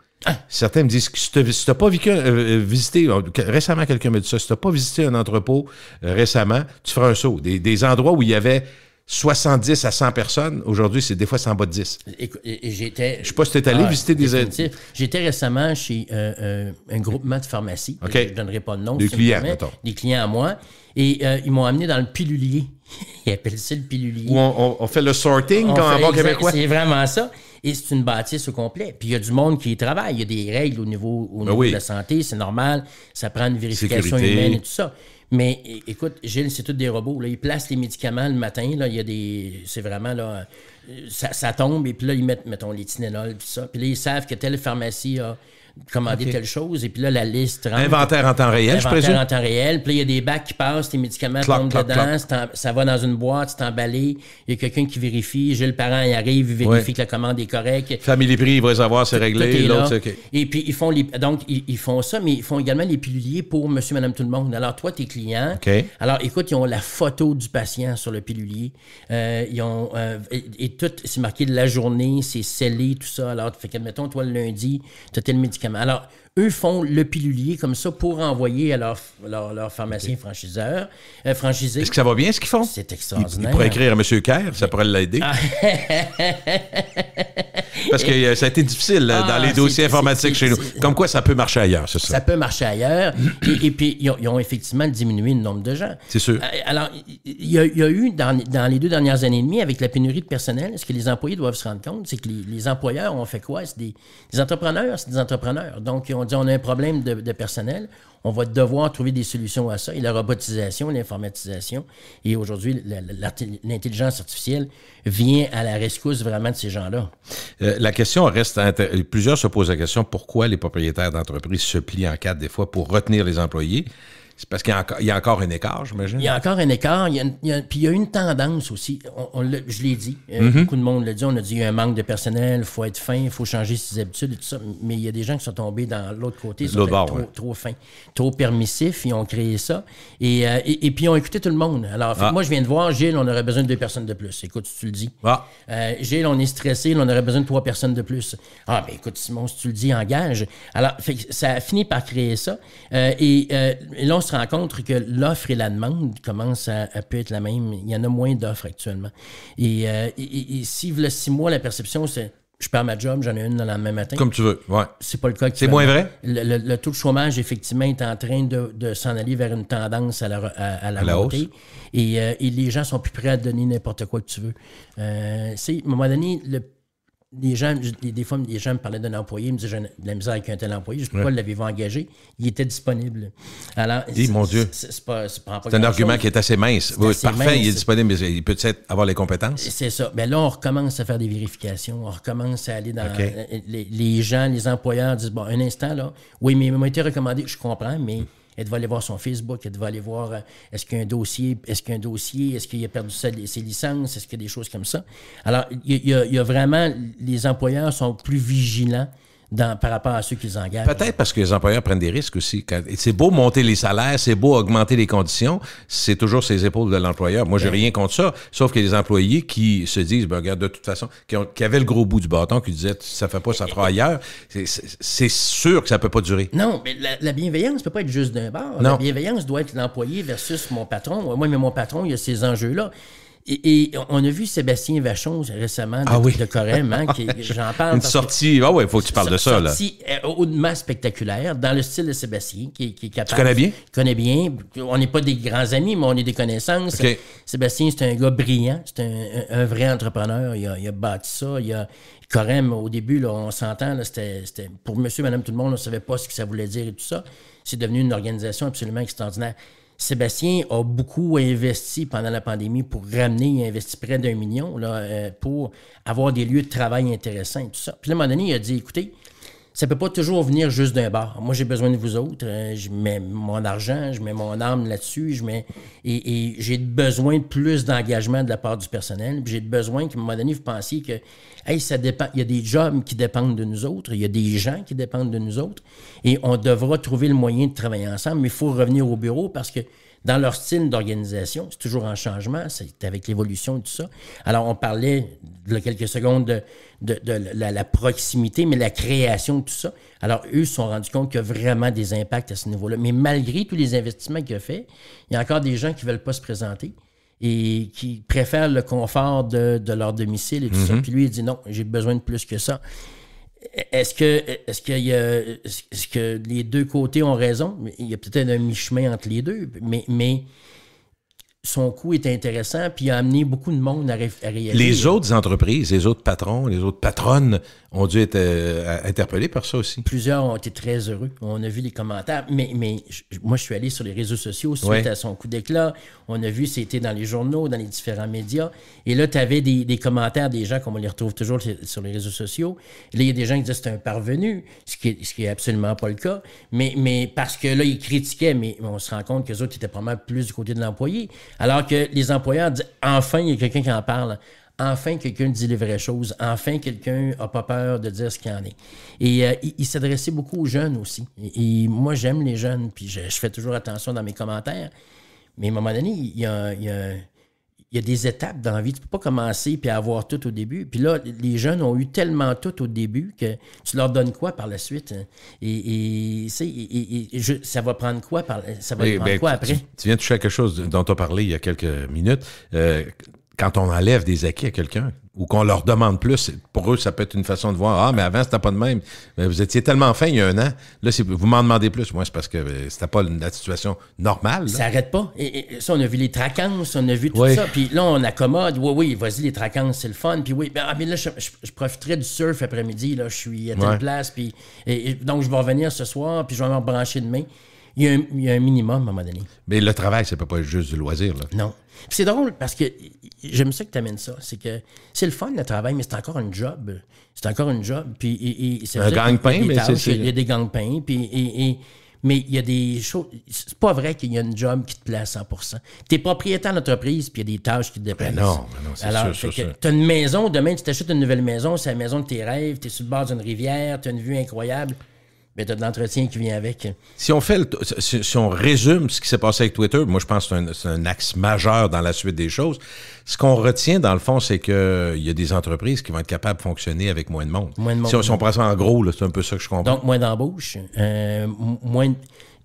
Certains me disent que si tu n'as pas visité, récemment quelqu'un m'a dit ça, si tu n'as pas visité un entrepôt récemment, tu feras un saut. Des endroits où il y avait 70 à 100 personnes, aujourd'hui, c'est des fois c'est en bas de 10. Je ne sais pas si tu es allé visiter des... J'étais récemment chez un groupement de pharmacie. Je ne donnerai pas de nom. Des clients, mettons. Des clients à moi. Et ils m'ont amené dans le pilulier. Ils appellent ça le pilulier. Où on fait le sorting, comme en bon québécois. C'est vraiment ça. Et c'est une bâtisse au complet. Puis il y a du monde qui y travaille. Il y a des règles au niveau de la santé. C'est normal. Ça prend une vérification humaine et tout ça. Mais écoute, Gilles, c'est tous des robots. Là. Ils placent les médicaments le matin. Là. Il y a c'est vraiment là. Ça tombe et puis là, ils mettent, mettons, les Tylenol et tout ça. Puis là, ils savent que telle pharmacie a commandé telle chose. Et puis là, la liste rentre. Inventaire en temps réel, je présume. Inventaire en temps réel. Puis là, il y a des bacs qui passent, les médicaments tombent dedans. Ça va dans une boîte, c'est emballé. Il y a quelqu'un qui vérifie. Gilles Parent, il arrive, il vérifie que la commande est correcte. Family Prix, il va savoir, c'est réglé. L'autre, c'est OK. Et puis, ils font ça, mais ils font également les piluliers pour monsieur, madame, tout le monde. Alors, toi, tes clients. Okay. Alors, écoute, ils ont la photo du patient sur le pilulier. Ils ont, et tout, c'est marqué de la journée, c'est scellé, tout ça. Alors, fait qu'admettons, toi, le lundi, tu as tel médicament. Alors, eux font le pilulier comme ça pour envoyer à leur pharmacien franchisé. Est-ce que ça va bien, ce qu'ils font? C'est extraordinaire. Ils pourraient écrire à M. Kerr, ça pourrait l'aider. Parce que ça a été difficile dans les dossiers informatiques chez nous. Comme quoi, ça peut marcher ailleurs, c'est ça? Ça peut marcher ailleurs. Et puis, ils ont effectivement diminué le nombre de gens. C'est sûr. Alors, il y a eu, dans les 2 dernières années et demie, avec la pénurie de personnel, ce que les employés doivent se rendre compte, c'est que les employeurs ont fait quoi? C'est des entrepreneurs, c'est des entrepreneurs. Donc, ils ont dit, on a un problème de personnel. On va devoir trouver des solutions à ça. Et la robotisation, l'informatisation, et aujourd'hui, l'intelligence artificielle vient à la rescousse vraiment de ces gens-là. La question reste... Plusieurs se posent la question, pourquoi les propriétaires d'entreprises se plient en 4 des fois pour retenir les employés? C'est parce qu'il y a encore un écart, j'imagine? Il y a encore un écart. Puis il y a une tendance aussi. Je l'ai dit. Beaucoup de monde l'a dit. On a dit qu'il y a un manque de personnel, il faut être fin, il faut changer ses habitudes et tout ça. Mais il y a des gens qui sont tombés dans l'autre côté. Ils sont trop fins, trop permissifs. Ils ont créé ça. Et puis ils ont écouté tout le monde. Alors, moi, je viens de voir, Gilles, on aurait besoin de 2 personnes de plus. Écoute, si tu le dis. Gilles, on est stressé, on aurait besoin de 3 personnes de plus. Ben écoute, Simon, si tu le dis, engage. Alors, ça a fini par créer ça. Et là, on se rend compte que l'offre et la demande commencent à peut être la même. Il y en a moins d'offres actuellement. Et si, il y a 6 mois, la perception, c'est je perds ma job, j'en ai une le lendemain matin. Comme tu veux, ouais. C'est pas le cas. C'est moins vrai? Le taux de chômage, effectivement, est en train de s'en aller vers une tendance à la montée. Et les gens sont plus prêts à te donner n'importe quoi que tu veux. À un moment donné, des fois, les gens me parlaient d'un employé, ils me disaient, j'ai de la misère avec un tel employé. Je dis, pourquoi l'avez-vous engagé? Il était disponible. Alors, mon Dieu. C'est un argument qui est assez mince. Parfait, il est disponible, mais il peut peut-être avoir les compétences? C'est ça. Mais là, on recommence à faire des vérifications. On recommence à aller dans... Les gens, les employeurs disent, bon, un instant, là, oui, mais il m'a été recommandé, je comprends, mais... Elle devait aller voir son Facebook, elle devait aller voir est-ce qu'il y a un dossier, est-ce qu'il a perdu ses licences, est-ce qu'il y a des choses comme ça. Alors, il y a vraiment, les employeurs sont plus vigilants par rapport à ceux qu'ils engagent. Peut-être parce que les employeurs prennent des risques aussi. C'est beau monter les salaires, c'est beau augmenter les conditions, c'est toujours sur les épaules de l'employeur. Moi, j'ai rien contre ça, sauf qu'il y a des employés qui se disent, regarde, de toute façon, qui avaient le gros bout du bâton, qui disaient, ça fait pas, ça fera ailleurs. C'est sûr que ça peut pas durer. Non, mais la bienveillance peut pas être juste d'un bord. La bienveillance doit être l'employé versus mon patron. Moi, mais mon patron, il y a ces enjeux-là. Et on a vu Sébastien Vachon récemment de Corem, j'en parle. Une sortie, il faut que tu parles de ça. Une sortie hautement spectaculaire, dans le style de Sébastien, qui est capable. Tu connais bien? Je connais bien. On n'est pas des grands amis, mais on est des connaissances. Okay. Sébastien, c'est un gars brillant, c'est un vrai entrepreneur. Il a bâti ça. Corem, au début, là, on s'entend, là, c'était pour monsieur, madame, tout le monde, on ne savait pas ce que ça voulait dire et tout ça. C'est devenu une organisation absolument extraordinaire. Sébastien a beaucoup investi pendant la pandémie pour ramener, il a investi près d'1 million là, pour avoir des lieux de travail intéressants et tout ça. Puis à un moment donné, il a dit, écoutez, ça peut pas toujours venir juste d'un bar. Moi, j'ai besoin de vous autres. Je mets mon argent, je mets mon âme là-dessus, et j'ai besoin de plus d'engagement de la part du personnel. Puis j'ai besoin qu'à un moment donné, vous pensiez que ça dépend. Il y a des jobs qui dépendent de nous autres, il y a des gens qui dépendent de nous autres, et on devra trouver le moyen de travailler ensemble, mais il faut revenir au bureau parce que dans leur style d'organisation, c'est toujours en changement, c'est avec l'évolution et tout ça. Alors, on parlait, il y a quelques secondes, de la proximité, mais la création de tout ça. Alors, eux se sont rendus compte qu'il y a vraiment des impacts à ce niveau-là. Mais malgré tous les investissements qu'il a fait, il y a encore des gens qui ne veulent pas se présenter et qui préfèrent le confort de leur domicile et tout ça. Puis lui, il dit non, j'ai besoin de plus que ça. Est-ce que les deux côtés ont raison? Il y a peut-être un mi-chemin entre les deux, mais son coup est intéressant, puis il a amené beaucoup de monde à réaliser. Les autres entreprises, les autres patrons, les autres patronnes ont dû être interpellés par ça aussi. Plusieurs ont été très heureux. On a vu les commentaires, mais moi, je suis allé sur les réseaux sociaux suite à son coup d'éclat. On a vu, c'était dans les journaux, dans les différents médias. Et là, tu avais des commentaires des gens, comme on les retrouve toujours sur les réseaux sociaux. Et là, il y a des gens qui disaient que c'était un parvenu, ce qui est absolument pas le cas. Mais parce que là, ils critiquaient, mais on se rend compte qu'eux autres étaient probablement plus du côté de l'employé. Alors que les employeurs disent, enfin, il y a quelqu'un qui en parle. Enfin, quelqu'un dit les vraies choses. Enfin, quelqu'un n'a pas peur de dire ce qu'il en est. Et il s'adressait beaucoup aux jeunes aussi. Et moi, j'aime les jeunes, puis je fais toujours attention dans mes commentaires. Mais à un moment donné, il y a des étapes dans la vie. Tu ne peux pas commencer et avoir tout au début. Puis là, les jeunes ont eu tellement tout au début que tu leur donnes quoi par la suite? Ça va prendre quoi quoi après? Tu viens de toucher à quelque chose dont tu as parlé il y a quelques minutes. quand on enlève des acquis à quelqu'un ou qu'on leur demande plus, pour eux, ça peut être une façon de voir, mais avant, c'était pas de même. Mais vous étiez tellement fin il y a un an. Là, vous m'en demandez plus. Moi, c'est parce que c'était pas la situation normale. Là. Ça n'arrête pas. Et ça, on a vu les tracances, on a vu tout ça. Puis là, on accommode. Oui, vas-y, les tracances, c'est le fun. Puis oui, mais là, je profiterai du surf après-midi. Là, je suis à telle place. Puis, donc, je vais revenir ce soir, puis je vais me rebrancher demain. Il y a un minimum, à un moment donné. Mais le travail, ça peut pas être juste du loisir. Là. Non. Puis c'est drôle parce que j'aime ça que tu amènes ça. C'est que c'est le fun, le travail, mais c'est encore un job. C'est encore un job. Puis, c'est un gagne-pain, mais c'est... Il y a des gagne-pains. Puis, mais il y a des choses... C'est pas vrai qu'il y a une job qui te plaît à 100%. Tu es propriétaire d'entreprise, puis il y a des tâches qui te déplacent. Non, c'est alors, sûr. Tu as une maison, demain, tu t'achètes une nouvelle maison, c'est la maison de tes rêves, tu es sur le bord d'une rivière, tu as une vue incroyable. Mais tu as de l'entretien qui vient avec. Si on résume ce qui s'est passé avec Twitter, moi, je pense que c'est un axe majeur dans la suite des choses. Ce qu'on retient, dans le fond, c'est qu'il y a des entreprises qui vont être capables de fonctionner avec moins de monde. Si on prend ça en gros, là, c'est un peu ça que je comprends. Donc, moins d'embauche,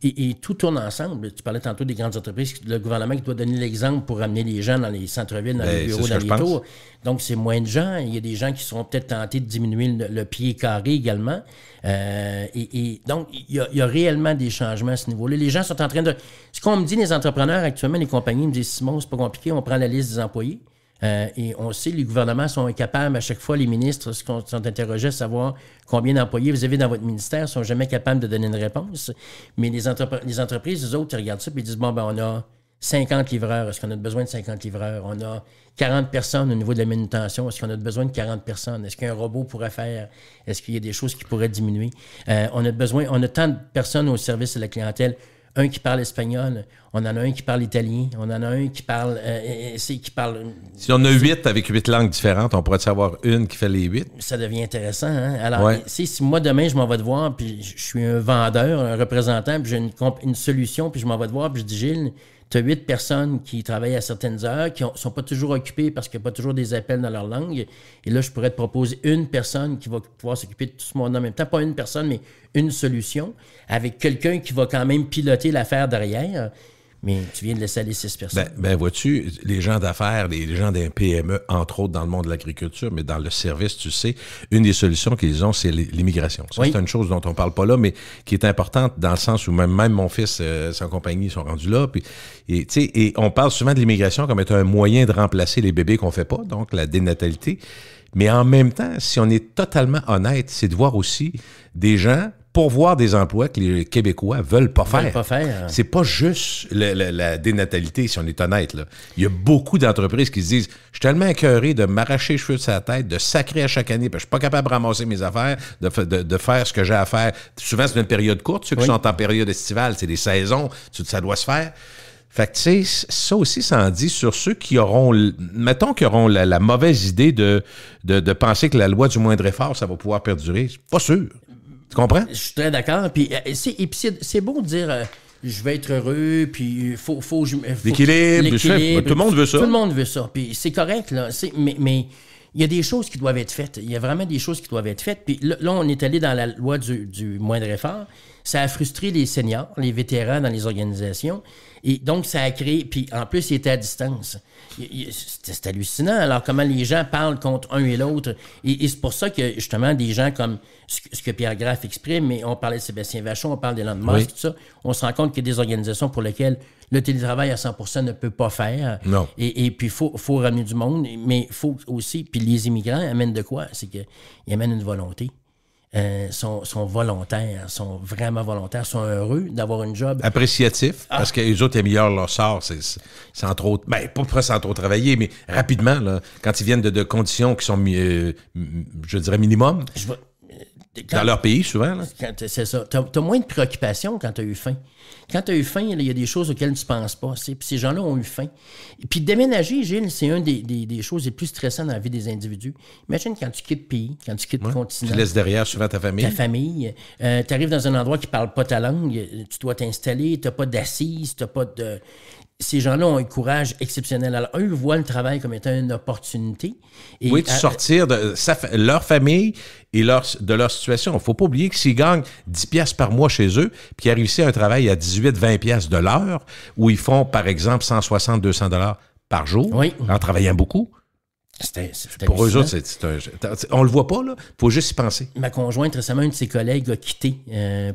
Et tout tourne ensemble. Tu parlais tantôt des grandes entreprises, le gouvernement qui doit donner l'exemple pour amener les gens dans les centres-villes, dans les bureaux, dans les tours. Donc, c'est moins de gens. Il y a des gens qui seront peut-être tentés de diminuer le pied carré également. Donc, il y a réellement des changements à ce niveau-là. Les gens sont en train de... Ce qu'on me dit, les entrepreneurs actuellement, les compagnies me disent, Simon, c'est pas compliqué, on prend la liste des employés. Et on sait, les gouvernements sont incapables, à chaque fois, les ministres sont interrogés à savoir combien d'employés vous avez dans votre ministère, ne sont jamais capables de donner une réponse. Mais les entreprises, eux autres, ils regardent ça et ils disent, bon, ben on a 50 livreurs, est-ce qu'on a besoin de 50 livreurs? On a 40 personnes au niveau de la manutention, est-ce qu'on a besoin de 40 personnes? Est-ce qu'un robot pourrait faire? Est-ce qu'il y a des choses qui pourraient diminuer? On a tant de personnes au service de la clientèle. Un qui parle espagnol, on en a un qui parle italien, on en a un qui parle... Si on a 8 avec 8 langues différentes, on pourrait savoir une qui fait les 8. Ça devient intéressant. Hein? Alors, si moi, demain, je m'en vais te voir, puis je suis un vendeur, un représentant, puis j'ai une solution, puis je m'en vais te voir, puis je dis, Gilles, tu as 8 personnes qui travaillent à certaines heures, qui sont pas toujours occupées parce qu'il n'y a pas toujours des appels dans leur langue. Et là, je pourrais te proposer une personne qui va pouvoir s'occuper de tout ce monde en même temps. Pas une personne, mais une solution, avec quelqu'un qui va quand même piloter l'affaire derrière. Mais tu viens de laisser aller 6 personnes. Ben vois-tu, les gens d'affaires, les gens d'un PME, entre autres dans le monde de l'agriculture, mais dans le service, tu sais, une des solutions qu'ils ont, c'est l'immigration. Ça, c'est une chose dont on parle pas là, mais qui est importante dans le sens où même mon fils, sa compagnie, ils sont rendus là. Puis, et on parle souvent de l'immigration comme étant un moyen de remplacer les bébés qu'on fait pas, donc la dénatalité. Mais en même temps, si on est totalement honnête, c'est de voir aussi des gens pourvoir des emplois que les Québécois veulent pas faire. C'est pas juste la dénatalité, si on est honnête. Là. Il y a beaucoup d'entreprises qui se disent « Je suis tellement écœuré de m'arracher les cheveux de sa tête, de sacrer à chaque année, parce que je suis pas capable de ramasser mes affaires, de faire ce que j'ai à faire. » Souvent, c'est une période courte. Ceux qui sont en période estivale, c'est des saisons, ça doit se faire. Fait que, tu sais, ça aussi, ça en dit sur ceux qui auront, mettons, qui auront la mauvaise idée de penser que la loi du moindre effort, ça va pouvoir perdurer. C'est pas sûr. Tu comprends? Je suis très d'accord. Puis c'est beau de dire je vais être heureux, puis faut l'équilibre. Tout le monde veut ça. Tout le monde veut ça. Puis c'est correct, là. Mais il y a des choses qui doivent être faites. Il y a vraiment des choses qui doivent être faites. Puis là, on est allé dans la loi du moindre effort. Ça a frustré les seniors, les vétérans dans les organisations. Et donc, ça a créé... Puis, en plus, il était à distance. C'est hallucinant. Alors, comment les gens parlent contre un et l'autre. Et c'est pour ça que, justement, des gens comme ce que Pierre Graff exprime, mais on parlait de Sébastien Vachon, on parle d'Elon Musk, tout ça, on se rend compte qu'il y a des organisations pour lesquelles le télétravail à 100% ne peut pas faire. Non. Et puis, il faut ramener du monde, mais il faut aussi... Puis les immigrants amènent de quoi? C'est qu'ils amènent une volonté. Sont volontaires, sont vraiment volontaires, sont heureux d'avoir une job. Appréciatif, parce que les autres améliorent leur sort, c'est sans trop... Ben, pas sans trop travailler, mais rapidement, là, quand ils viennent de conditions qui sont, je dirais, minimum, dans leur pays, souvent. Là. C'est ça. T'as moins de préoccupations quand t'as eu faim. Quand tu as eu faim, il y a des choses auxquelles tu ne penses pas. Puis ces gens-là ont eu faim. Puis déménager, Gilles, c'est une des choses les plus stressantes dans la vie des individus. Imagine quand tu quittes le pays, quand tu quittes le continent. Tu laisses derrière souvent ta famille. Ta famille. Tu arrives dans un endroit qui ne parle pas ta langue. Tu dois t'installer. Tu n'as pas d'assises. Tu n'as pas de... Ces gens-là ont un courage exceptionnel. Alors, eux voient le travail comme étant une opportunité. Et oui, de sortir de leur famille et de leur situation. Il ne faut pas oublier que s'ils gagnent 10 piastres par mois chez eux, puis qu'ils réussissent un travail à 18-20 piastres de l'heure, où ils font, par exemple, 160-200 $ par jour, Oui. en travaillant beaucoup. C'était Pour eux hallucinant. autres, on le voit pas, là. Faut juste y penser. Ma conjointe, récemment, un de ses collègues a quitté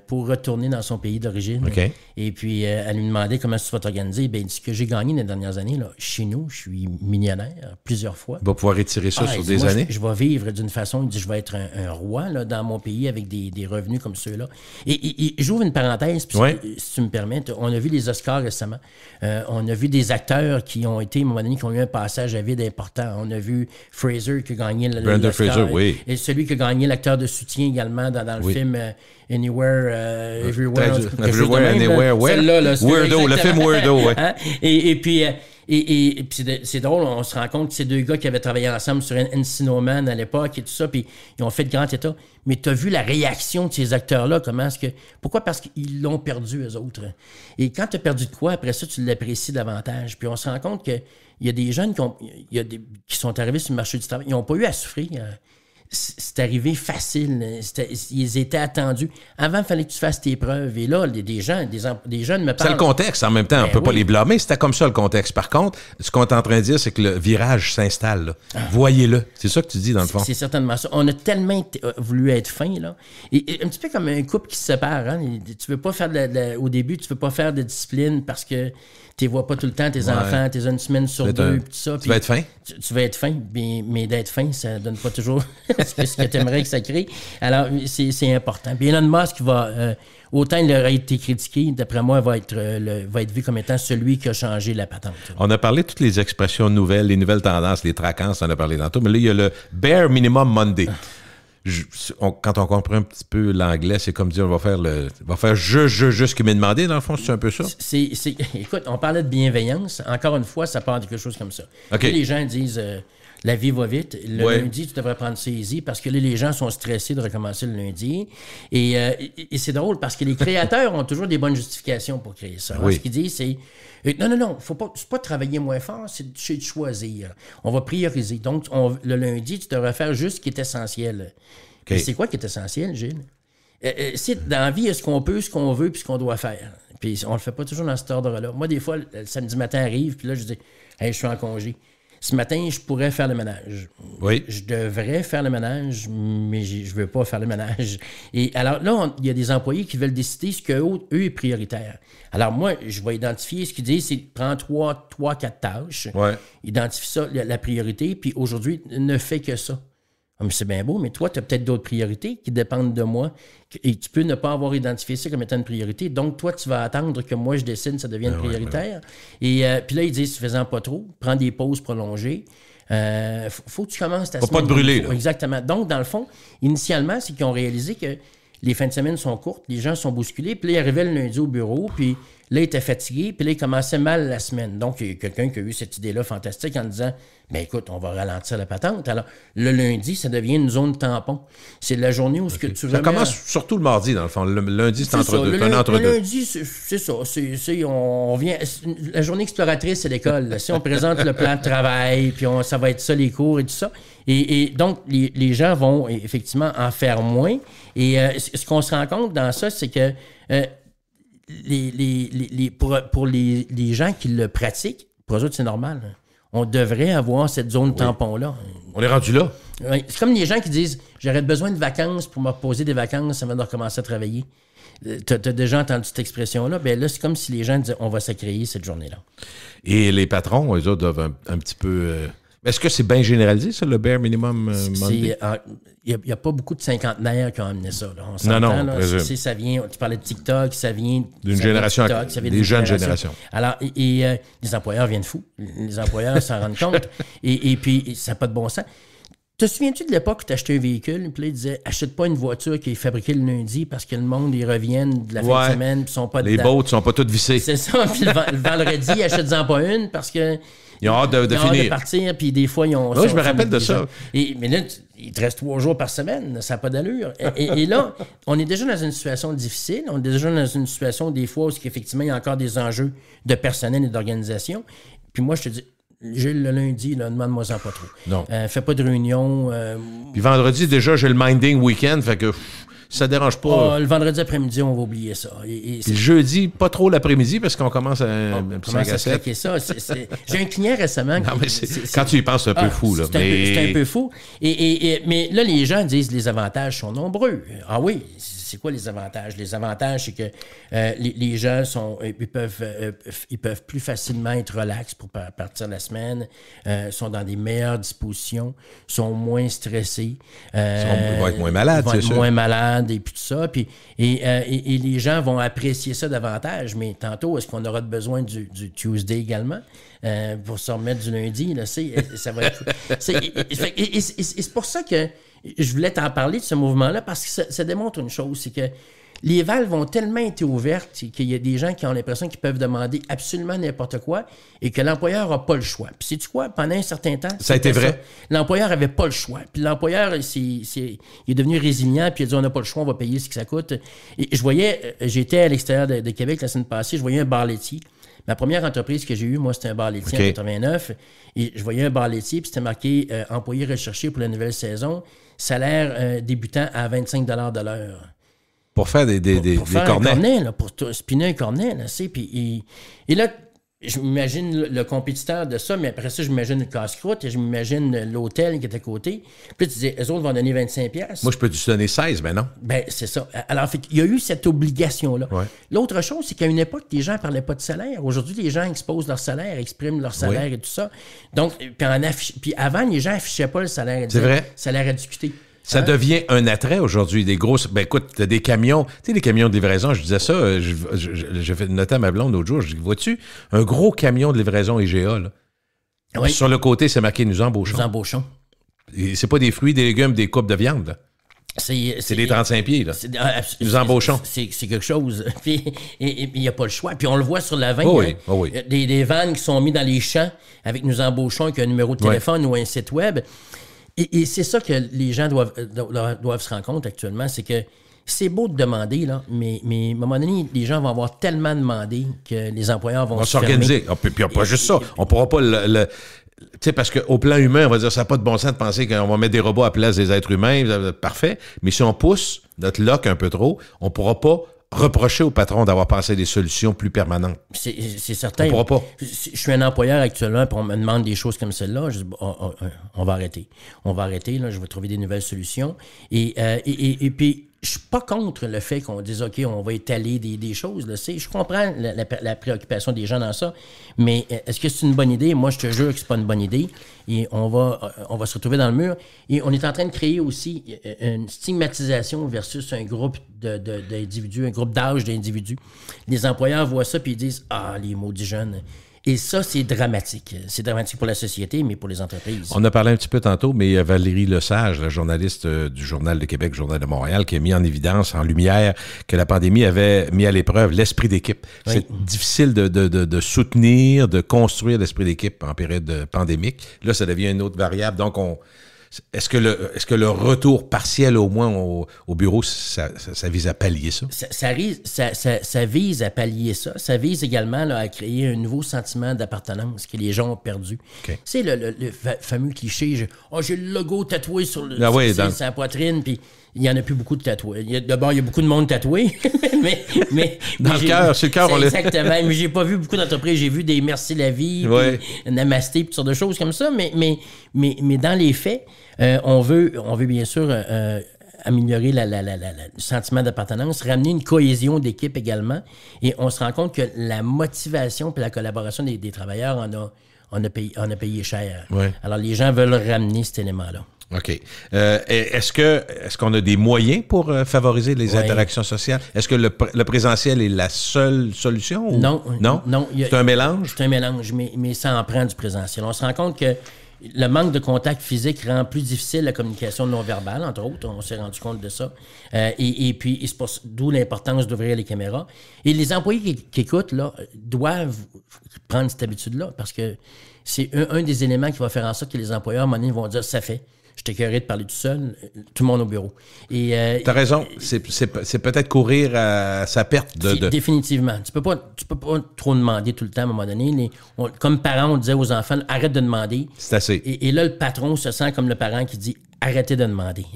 pour retourner dans son pays d'origine. OK. Et puis, elle lui demandait comment tu vas t'organiser. Ben, ce que j'ai gagné les dernières années, là, chez nous, je suis millionnaire plusieurs fois. Il va pouvoir étirer ça sur il dit, des moi, années. Je vais vivre d'une façon, il dit, je vais être un roi là, dans mon pays avec des revenus comme ceux-là. Et j'ouvre une parenthèse, puis si tu me permets. On a vu les Oscars récemment. On a vu des acteurs qui ont été, à un moment donné, qui ont eu un passage à vide important. On a vu Fraser qui a gagné Brendan Fraser, oui. Et celui qui a gagné l'acteur de soutien également dans le film Anywhere, Everywhere. Everywhere, Anywhere, Where? Celle-là, là, Weirdo, le film Weirdo, oui. Hein? Et puis c'est drôle, on se rend compte que ces deux gars qui avaient travaillé ensemble sur Encino Man à l'époque et tout ça, puis ils ont fait de grand état. Mais tu as vu la réaction de ces acteurs-là, comment est-ce que... Pourquoi? Parce qu'ils l'ont perdu, eux autres. Et quand tu as perdu de quoi, après ça, tu l'apprécies davantage. Puis on se rend compte qu'il y a des jeunes qui sont arrivés sur le marché du travail, ils n'ont pas eu à souffrir. C'est arrivé facile. Ils étaient attendus. Avant, il fallait que tu fasses tes preuves. Et là, des jeunes me parlent. C'est le contexte, en même temps. On ne peut pas les blâmer. C'était comme ça, le contexte. Par contre, ce qu'on est en train de dire, c'est que le virage s'installe. Là. Voyez-le. C'est ça que tu dis, dans le fond. C'est certainement ça. On a tellement voulu être fin, là. Et un petit peu comme un couple qui se sépare. Hein? Tu veux pas faire au début, tu veux pas faire de discipline parce que tu ne vois pas tout le temps tes enfants, tu es une semaine sur deux, tout ça. Tu vas être fin? Tu vas être fin, mais d'être fin, ça donne pas toujours ce que tu aimerais que ça crée. Alors, c'est important. Puis Elon Musk va... autant il aurait été critiqué, d'après moi, va être vu comme étant celui qui a changé la patente. On a parlé de toutes les expressions nouvelles, les nouvelles tendances, les traquances, on en a parlé tantôt, mais là, il y a le Bare Minimum Monday. Quand on comprend un petit peu l'anglais, c'est comme dire on va faire juste ce qu'il m'a demandé, dans le fond, c'est un peu ça? Écoute, on parlait de bienveillance. Encore une fois, ça part de quelque chose comme ça. Okay. Les gens disent la vie va vite. Le lundi, tu devrais prendre ça easy parce que là, les gens sont stressés de recommencer le lundi. Et c'est drôle parce que les créateurs ont toujours des bonnes justifications pour créer ça. Alors, ce qu'ils disent, c'est non, c'est pas travailler moins fort, c'est de choisir. On va prioriser. Donc, le lundi, tu devrais faire juste ce qui est essentiel. Okay. C'est quoi qui est essentiel, Gilles? Dans la vie, il y a ce qu'on peut, ce qu'on veut, puis ce qu'on doit faire. Puis on le fait pas toujours dans cet ordre-là. Moi, des fois, le samedi matin arrive, puis là, je dis « Hey, je suis en congé. » Ce matin, je pourrais faire le ménage. Oui. Je devrais faire le ménage, mais je ne veux pas faire le ménage. Et alors là, il y a des employés qui veulent décider ce qu'eux est prioritaire. Alors moi, je vais identifier ce qu'ils disent, c'est prends 3-4 tâches, identifie ça, la priorité, puis aujourd'hui, ne fais que ça. Ah, mais c'est bien beau, mais toi, tu as peut-être d'autres priorités qui dépendent de moi et tu peux ne pas avoir identifié ça comme étant une priorité. Donc, toi, tu vas attendre que moi, je décide que ça devienne prioritaire. Et puis là, ils disent, faisant pas trop, prends des pauses prolongées. Faut que tu commences ta semaine. Faut pas te brûler. Exactement. Donc, dans le fond, initialement, c'est qu'ils ont réalisé que les fins de semaine sont courtes, les gens sont bousculés. Puis là, ils arrivaient le lundi au bureau, puis là, ils étaient fatigués, puis là, ils commençaient mal la semaine. Donc, il y a quelqu'un qui a eu cette idée-là fantastique en disant, bien écoute, on va ralentir la patente. Alors, le lundi, ça devient une zone tampon. C'est la journée où ce que tu remets... Ça commence surtout le mardi, dans le fond. Le lundi, c'est entre-deux. Le lundi, c'est ça. On vient... La journée exploratrice, c'est l'école. On présente le plan de travail, puis ça va être ça, les cours et tout ça. Et donc, les gens vont effectivement en faire moins. Et ce qu'on se rend compte dans ça, c'est que pour les gens qui le pratiquent, pour eux autres, c'est normal. On devrait avoir cette zone tampon-là. On est rendu là. Oui. C'est comme les gens qui disent « J'aurais besoin de vacances pour me reposer des vacances avant de recommencer à travailler. » Tu as déjà entendu cette expression-là? Bien là, c'est comme si les gens disaient « On va s'accréer cette journée-là. » Et les patrons, eux autres, doivent un petit peu... Est-ce que c'est bien généralisé, ça, le Bare Minimum Monday? Il n'y a pas beaucoup de cinquantenaires qui ont amené ça. Là. On s'entend, non, là, ça vient, tu parlais de TikTok, ça vient... D'une génération, des jeunes générations. Alors, les employeurs viennent fous. Les employeurs s'en rendent compte. Et puis, ça n'a pas de bon sens. Te souviens-tu de l'époque où tu achetais un véhicule, puis là, ils disaient « Achète pas une voiture qui est fabriquée le lundi parce que le monde, ils reviennent de la fin de semaine, puis ils sont pas dedans. » Les boats sont pas toutes vissées. C'est ça. Puis le vendredi, achète-en pas une parce que... Ils ont hâte de finir. Hâte de partir, puis des fois, ils ont... Oui, je me rappelle de ça. Mais là, il te reste 3 jours par semaine. Ça n'a pas d'allure. Et là, on est déjà dans une situation difficile. On est déjà dans une situation, des fois, où effectivement, il y a encore des enjeux de personnel et d'organisation. Puis moi, je te dis, Gilles, le lundi, là, demande-moi-en pas trop. Non. Fais pas de réunion. Puis vendredi, déjà, j'ai le minding week-end, fait que Ça ne dérange pas. Le vendredi après-midi, on va oublier ça. Puis le jeudi, pas trop l'après-midi, parce qu'on commence à un petit 5 à 7. Ça. J'ai un client récemment... Non, mais quand tu y penses, c'est un peu fou. Là. C'est un peu fou. Mais là, les gens disent que les avantages sont nombreux. Ah oui, c'est quoi les avantages? Les avantages, c'est que les gens ils peuvent plus facilement être relax pour partir la semaine, sont dans des meilleures dispositions, sont moins stressés. Ils vont être moins malades, c'est sûr. Moins malades et puis tout ça. Et les gens vont apprécier ça davantage. Mais tantôt, est-ce qu'on aura besoin du Tuesday également pour se remettre du lundi? Là, ça va être... C'est pour ça que je voulais t'en parler de ce mouvement-là, parce que ça démontre une chose, c'est que les valves ont tellement été ouvertes qu'il y a des gens qui ont l'impression qu'ils peuvent demander absolument n'importe quoi et que l'employeur n'a pas le choix. Puis sais-tu quoi? Pendant un certain temps... Ça a été vrai. L'employeur n'avait pas le choix. Puis l'employeur, il est devenu résilient, puis il a dit, on n'a pas le choix, on va payer ce que ça coûte. Et j'étais à l'extérieur de Québec la semaine passée, je voyais un bar laitier. Ma première entreprise que j'ai eue, moi, c'était un bar laitier en 89. Et je voyais un bar laitier, puis c'était marqué employé recherché pour la nouvelle saison, salaire débutant à 25 $ de l'heure. Pour faire des cornets. Un cornet, là, pour spinner un cornet. Là, et là, je m'imagine le compétiteur de ça, mais après ça, je m'imagine le casse-croûte et je m'imagine l'hôtel qui est à côté. Puis tu disais, eux autres vont donner 25$. Moi, je peux te donner 16, mais non. Ben, c'est ça. Alors, il y a eu cette obligation-là. Ouais. L'autre chose, c'est qu'à une époque, les gens ne parlaient pas de salaire. Aujourd'hui, les gens exposent leur salaire, expriment leur salaire et tout ça. Donc, puis avant, les gens n'affichaient pas le salaire. C'est vrai. Salaire à discuter. Ça devient un attrait aujourd'hui, des grosses... Ben écoute, t'as des camions, tu sais, des camions de livraison, je disais ça, j'ai fait noter à ma blonde l'autre jour, je dis, vois-tu, un gros camion de livraison IGA, là. Oui. Sur le côté, c'est marqué « Nous embauchons ». Nous embauchons. Et c'est pas des fruits, des légumes, des coupes de viande, là. C'est des 35 pieds, là. Nous embauchons. C'est quelque chose. Puis il n'y a pas le choix. Puis on le voit sur la vanne. Oh oui, oh oui. Des vannes qui sont mis dans les champs avec « Nous embauchons » avec un numéro de téléphone ou un site web. Et c'est ça que les gens doivent se rendre compte actuellement, c'est que c'est beau de demander, là, mais à un moment donné, les gens vont avoir tellement demandé que les employeurs vont s'organiser. Puis pas juste ça. On pourra pas tu sais, parce qu'au plan humain, on va dire ça n'a pas de bon sens de penser qu'on va mettre des robots à la place des êtres humains. Parfait. Mais si on pousse notre lock un peu trop, on ne pourra pas reprocher au patron d'avoir pensé des solutions plus permanentes. C'est certain. On pourra pas. Je suis un employeur actuellement, puis on me demande des choses comme celle-là. Je dis, on va arrêter. On va arrêter, là, je vais trouver des nouvelles solutions. Et puis, je suis pas contre le fait qu'on dise, OK, on va étaler des choses. Là, je comprends la préoccupation des gens dans ça, mais est-ce que c'est une bonne idée? Moi, je te jure que c'est pas une bonne idée. Et on va se retrouver dans le mur. Et on est en train de créer aussi une stigmatisation versus un groupe d'individus, un groupe d'âge d'individus. Les employeurs voient ça puis ils disent, ah, les maudits jeunes. Et ça, c'est dramatique. C'est dramatique pour la société, mais pour les entreprises. On a parlé un petit peu tantôt, mais il y a Valérie Lesage, la journaliste du Journal de Québec, Journal de Montréal, qui a mis en évidence, en lumière, que la pandémie avait mis à l'épreuve l'esprit d'équipe. Oui. C'est difficile de soutenir, de construire l'esprit d'équipe en période pandémique. Là, ça devient une autre variable. Donc, est-ce que le retour partiel, au moins, au bureau, ça vise à pallier ça? Ça vise à pallier ça. Ça vise également là, à créer un nouveau sentiment d'appartenance que les gens ont perdu. Okay. Tu sais, le fameux cliché, j'ai le logo tatoué sur sa poitrine, puis il n'y en a plus beaucoup de tatoués. D'abord, il y a beaucoup de monde tatoué, mais dans le cœur, c'est le cœur. Exactement, mais j'ai pas vu beaucoup d'entreprises. J'ai vu des merci la vie, puis namasté, puis toutes sortes de choses comme ça, mais dans les faits, on veut bien sûr améliorer le sentiment d'appartenance, ramener une cohésion d'équipe également, et on se rend compte que la motivation et la collaboration des travailleurs on a payé cher. Ouais. Alors, les gens veulent ramener cet élément-là. OK. Est-ce qu'on a des moyens pour favoriser les interactions sociales? Est-ce que le présentiel est la seule solution? Ou... Non. C'est un mélange? C'est un mélange, mais ça en prend du présentiel. On se rend compte que le manque de contact physique rend plus difficile la communication non-verbale, entre autres. On s'est rendu compte de ça. Et puis, d'où l'importance d'ouvrir les caméras. Et les employés qui écoutent, là, doivent prendre cette habitude-là parce que c'est un des éléments qui va faire en sorte que les employeurs, à un moment donné, vont dire « ça fait ». Je t'écœurais de parler tout seul, tout le monde au bureau. T'as raison, c'est peut-être courir à sa perte de... Définitivement. Tu peux pas trop demander tout le temps à un moment donné. Comme parents, on disait aux enfants, arrête de demander. C'est assez. Et là, le patron se sent comme le parent qui dit, arrêtez de demander.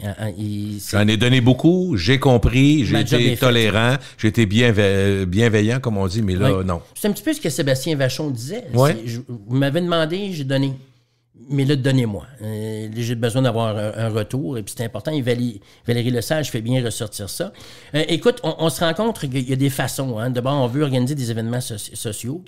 J'en ai donné beaucoup, j'ai compris, j'ai été tolérant, j'ai été bienveillant, comme on dit, mais là, non. C'est un petit peu ce que Sébastien Vachon disait. Ouais. Vous m'avez demandé, j'ai donné. Mais là, donnez-moi. J'ai besoin d'avoir un retour. Et puis c'est important. Et Valérie Lesage fait bien ressortir ça. Écoute, on se rend compte qu'il y a des façons. Hein. D'abord, on veut organiser des événements sociaux,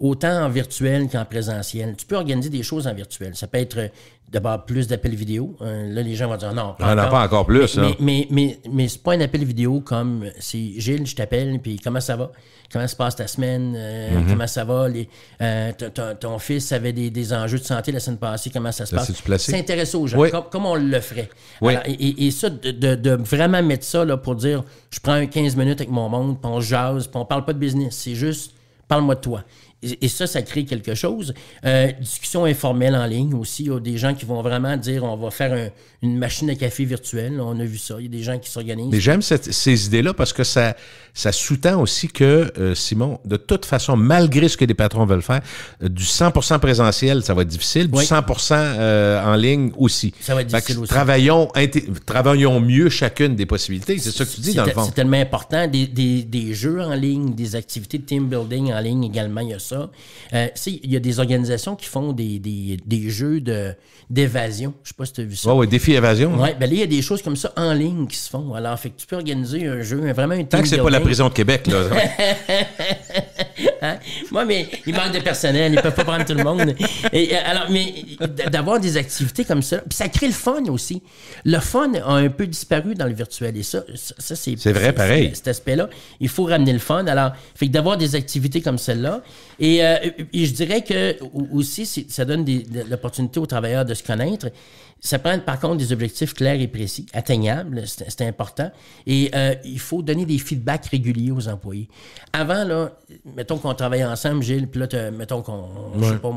autant en virtuel qu'en présentiel. Tu peux organiser des choses en virtuel. Ça peut être d'abord plus d'appels vidéo. Là, les gens vont dire non. Pas encore plus. Mais c'est pas un appel vidéo comme c'est Gilles, je t'appelle, puis comment ça va? Comment se passe ta semaine? Comment ça va? Ton fils avait des enjeux de santé la semaine passée. Comment ça se passe? S'intéresser aux gens, comme on le ferait. Oui. Alors, et ça, de vraiment mettre ça là, pour dire, je prends 15 minutes avec mon monde, puis on jase, puis on parle pas de business. C'est juste, parle-moi de toi. Et ça crée quelque chose. Discussion informelle en ligne aussi. Il y a des gens qui vont vraiment dire on va faire une machine à café virtuelle. On a vu ça. Il y a des gens qui s'organisent. Mais j'aime ces idées-là parce que ça sous-tend aussi que, Simon, de toute façon, malgré ce que les patrons veulent faire, du 100% présentiel, ça va être difficile. Du 100% en ligne aussi. Ça va être difficile aussi. Travaillons mieux chacune des possibilités. C'est ça que tu dis, dans le fond. C'est tellement important. Des jeux en ligne, des activités de team building en ligne également, il y a ça. Il y a des organisations qui font des jeux d'évasion. Je ne sais pas si tu as vu ça. Oui, défi évasion. Oui, ben là, il y a des choses comme ça en ligne qui se font. Alors, fait que tu peux organiser un jeu, vraiment un team building. Tant que c'est pas la prison de Québec, là. Hein? Moi, mais il manque de personnel, ils peuvent pas prendre tout le monde. Alors, mais d'avoir des activités comme ça, puis ça crée le fun aussi. Le fun a un peu disparu dans le virtuel et ça c'est vrai, pareil. Cet aspect-là, il faut ramener le fun. Alors, fait que d'avoir des activités comme celle-là, et je dirais que aussi, ça donne l'opportunité aux travailleurs de se connaître. Ça prend par contre des objectifs clairs et précis, atteignables, c'est important. Et il faut donner des feedbacks réguliers aux employés. Avant, là, mettons qu'on travaille ensemble, Gilles, puis là, mettons qu'on, je sais pas,